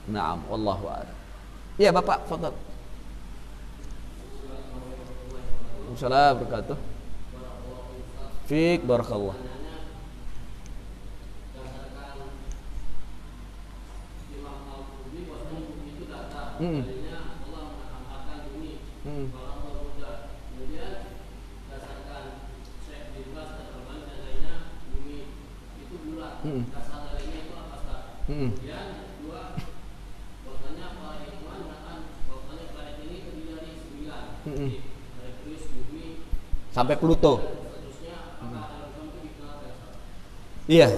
Naam, wallahu a'lam. Iya, Bapak, fadhal. Waalaikumsalam wabarakatuh. Fik barakallah. Sampai Pluto. Iya.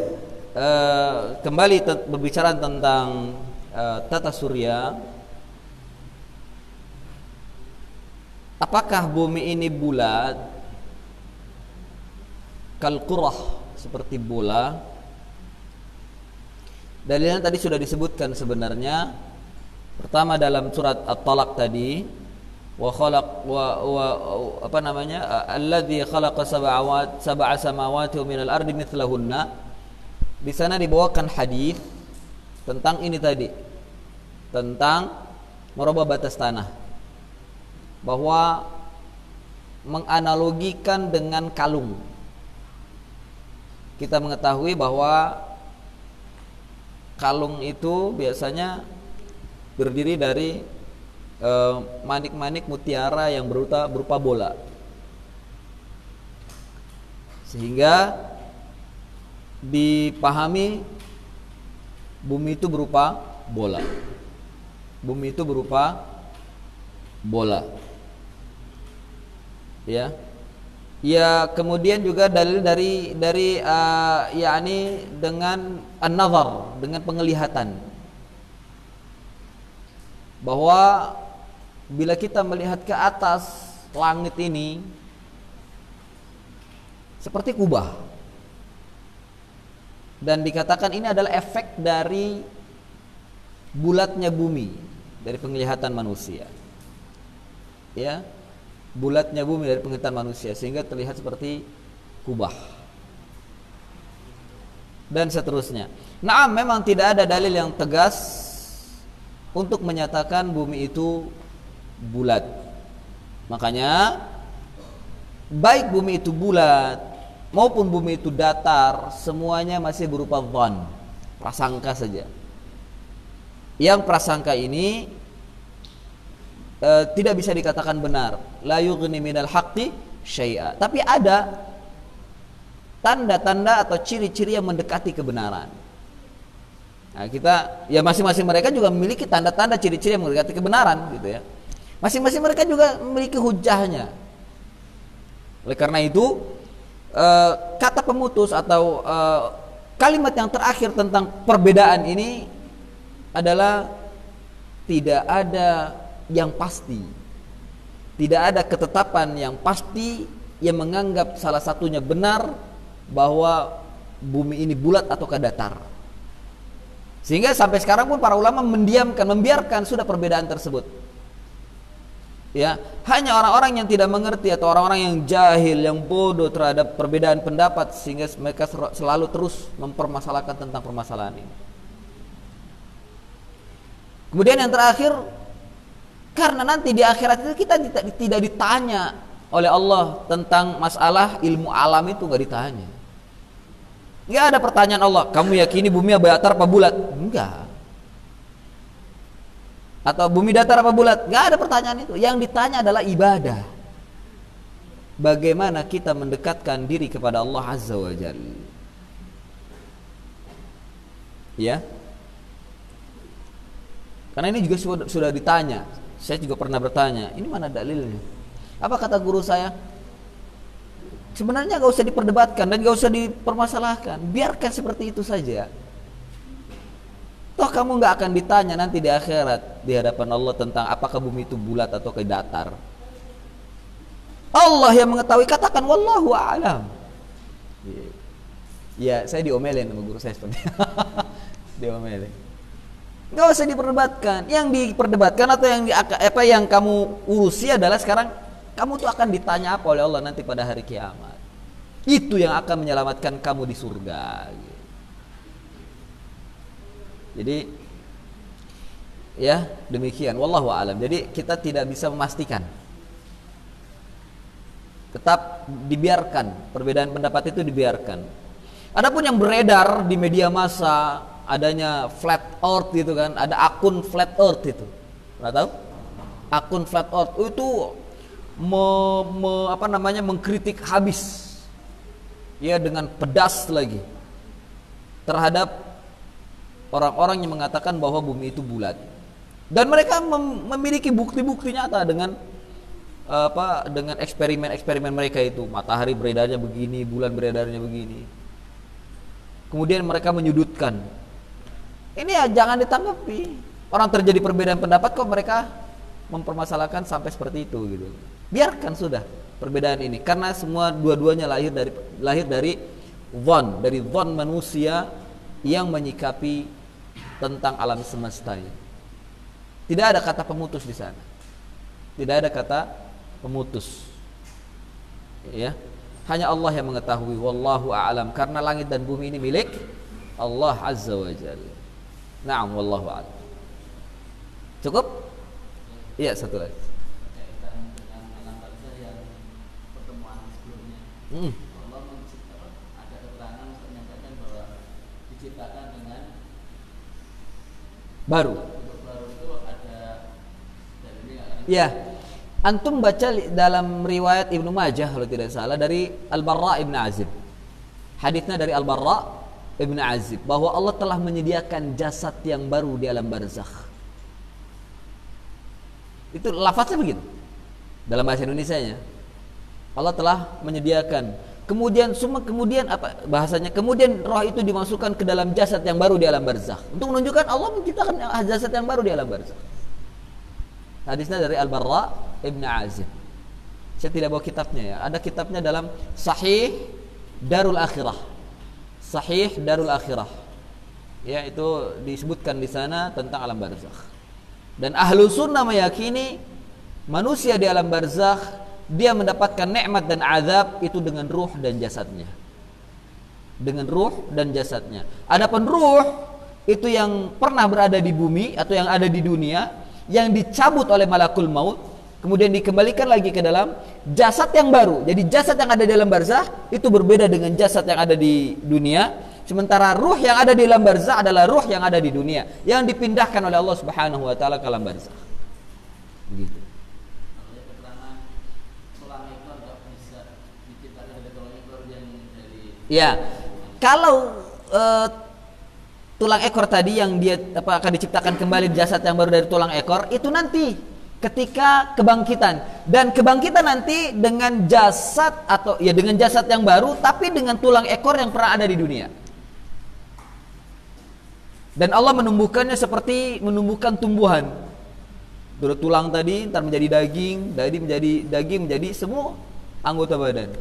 Kembali berbicara tentang tata surya. Apakah bumi ini bulat kalqurah seperti bola? Dalilnya tadi sudah disebutkan sebenarnya. Pertama dalam surat At-Talaq tadi, alladzi khalaqa sab'a samawati wa minal ardi mithlahunna. Di sana dibawakan hadis tentang ini tadi, tentang merubah batas tanah, bahwa menganalogikan dengan kalung. Kita mengetahui bahwa kalung itu biasanya berdiri dari manik-manik mutiara yang berupa bola, sehingga dipahami bumi itu berupa bola. Bumi itu berupa bola. Ya, kemudian juga dalil dari yakni dengan an-nazar, dengan penglihatan, bahwa bila kita melihat ke atas langit ini seperti kubah, dan dikatakan ini adalah efek dari bulatnya bumi, dari penglihatan manusia. Ya, bulatnya bumi dari penglihatan manusia, sehingga terlihat seperti kubah dan seterusnya. Nah, memang tidak ada dalil yang tegas untuk menyatakan bumi itu bulat. Makanya baik bumi itu bulat maupun bumi itu datar, semuanya masih berupa dhann, prasangka saja. Yang prasangka ini tidak bisa dikatakan benar, la yughni minal haqqi syai'a. Tapi ada tanda-tanda atau ciri-ciri yang mendekati kebenaran. Nah, kita ya masing-masing mereka juga memiliki tanda-tanda ciri-ciri yang mendekati kebenaran gitu ya. Masing-masing mereka juga memiliki hujahnya. Oleh karena itu kata pemutus atau kalimat yang terakhir tentang perbedaan ini adalah tidak ada yang pasti. Tidak ada ketetapan yang pasti yang menganggap salah satunya benar, bahwa bumi ini bulat ataukah datar. Sehingga sampai sekarang pun para ulama membiarkan sudah perbedaan tersebut. Ya, hanya orang-orang yang tidak mengerti atau orang-orang yang jahil, yang bodoh terhadap perbedaan pendapat, sehingga mereka selalu terus mempermasalahkan tentang permasalahan ini. Kemudian yang terakhir, karena nanti di akhirat itu kita tidak ditanya oleh Allah tentang masalah ilmu alam, itu nggak ditanya. Nggak ada pertanyaan Allah, kamu yakini bumi datar apa bulat? Enggak. Atau bumi datar apa bulat? Nggak ada pertanyaan itu. Yang ditanya adalah ibadah. Bagaimana kita mendekatkan diri kepada Allah Azza wa Jalla. Ya. Karena ini juga sudah ditanya. Saya juga pernah bertanya, ini mana dalilnya? Apa kata guru saya? Sebenarnya gak usah diperdebatkan dan gak usah dipermasalahkan. Biarkan seperti itu saja. Toh kamu gak akan ditanya nanti di akhirat. di hadapan Allah tentang apakah bumi itu bulat atau datar. Allah yang mengetahui, katakan wallahu a'lam. Ya, saya diomelin sama guru saya seperti diomelin. Nggak usah diperdebatkan. Yang diperdebatkan atau yang kamu urusi adalah sekarang kamu tuh akan ditanya apa oleh Allah nanti pada hari kiamat. Itu yang akan menyelamatkan kamu di surga. Jadi ya demikian. Wallahu a'lam. Jadi kita tidak bisa memastikan. Tetap dibiarkan, perbedaan pendapat itu dibiarkan. Adapun yang beredar di media massa adanya flat earth gitu kan, ada akun flat earth itu. Pernah tahu? Akun flat earth itu mengkritik habis. Ya, dengan pedas lagi terhadap orang-orang yang mengatakan bahwa bumi itu bulat. Dan mereka memiliki bukti-bukti nyata dengan dengan eksperimen-eksperimen mereka itu. Matahari beredarnya begini, bulan beredarnya begini. Kemudian mereka menyudutkan. Ini ya jangan ditanggapi. Orang terjadi perbedaan pendapat kok mereka mempermasalahkan sampai seperti itu gitu. Biarkan sudah perbedaan ini, karena semua dua-duanya lahir dari zon manusia yang menyikapi tentang alam semesta ini. Tidak ada kata pemutus di sana. Tidak ada kata pemutus. Ya. Hanya Allah yang mengetahui, wallahu a'lam, karena langit dan bumi ini milik Allah azza wa jalla. Na'am, wallahu a'lam. Cukup? Iya, satu lagi. Kaitan dengan alam barzah yang pertemuan sebelumnya. Allah menciptakan, ada keterangan menyampaikan bahwa diciptakan dengan baru. Itu ada dalilnya kan? Iya. Antum baca dalam riwayat Ibnu Majah kalau tidak salah dari Al-Barra ibn Azib. Hadisnya dari Al-Barra ibn Azib bahwa Allah telah menyediakan jasad yang baru di alam barzakh. Itu lafaznya begitu. Dalam bahasa Indonesianya. Allah telah menyediakan. Kemudian apa bahasanya? Kemudian roh itu dimasukkan ke dalam jasad yang baru di alam barzakh. Untuk menunjukkan Allah menciptakan jasad yang baru di alam barzakh. Hadisnya dari Al-Barra ibn Azib. Saya tidak bawa kitabnya ya. Ada kitabnya dalam Sahih Darul Akhirah. Sahih Darul Akhirah. Ya, itu disebutkan di sana tentang alam barzakh. Dan ahlu sunnah meyakini manusia di alam barzakh dia mendapatkan nikmat dan azab itu dengan ruh dan jasadnya. Dengan ruh dan jasadnya. Adapun ruh itu yang pernah berada di bumi atau yang ada di dunia, yang dicabut oleh malakul maut, kemudian dikembalikan lagi ke dalam jasad yang baru. Jadi jasad yang ada di dalam barzakh itu berbeda dengan jasad yang ada di dunia. Sementara ruh yang ada di dalam barzakh adalah ruh yang ada di dunia, yang dipindahkan oleh Allah Subhanahu wa taala ke alam barzakh. Begitu. Ya, kalau tulang ekor tadi yang dia akan diciptakan kembali jasad yang baru dari tulang ekor itu nanti ketika kebangkitan, dan kebangkitan nanti dengan jasad atau ya dengan jasad yang baru tapi dengan tulang ekor yang pernah ada di dunia. Dan Allah menumbuhkannya seperti menumbuhkan tumbuhan. Dari tulang tadi ntar menjadi daging, menjadi semua anggota badan.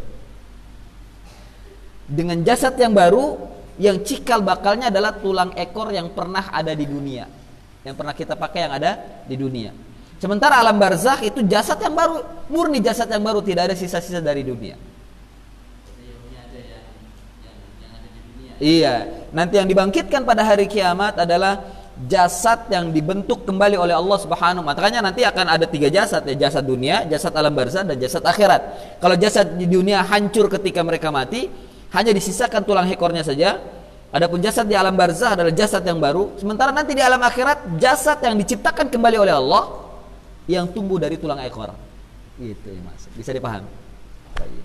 Dengan jasad yang baru, yang cikal bakalnya adalah tulang ekor yang pernah ada di dunia, yang pernah kita pakai yang ada di dunia. Sementara alam barzakh itu jasad yang baru, murni jasad yang baru, tidak ada sisa-sisa dari dunia. Iya, nanti yang dibangkitkan pada hari kiamat adalah jasad yang dibentuk kembali oleh Allah Subhanahu wa taala. Makanya nanti akan ada 3 jasad ya, jasad dunia, jasad alam barzakh, dan jasad akhirat. Kalau jasad di dunia hancur ketika mereka mati, hanya disisakan tulang ekornya saja. Adapun jasad di alam barzakh adalah jasad yang baru. Sementara nanti di alam akhirat jasad yang diciptakan kembali oleh Allah yang tumbuh dari tulang ekor. Gitu ya Mas. Bisa dipahami?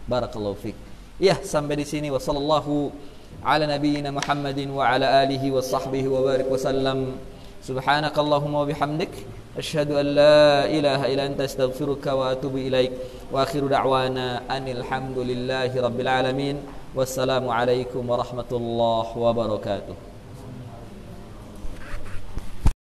Barakallahu fiik. Ya, sampai di sini. Wassallallahu ala nabiyyina Muhammadin wa ala alihi wa sahbihi wa barik wa sallam. Subhanakallahumma wa bihamdik asyhadu an la ilaha illa anta astaghfiruka wa atubu ilaik. Wa akhiru da'wana anil hamdulillahi rabbil alamin. Wassalamu alaikum warahmatullahi wabarakatuh.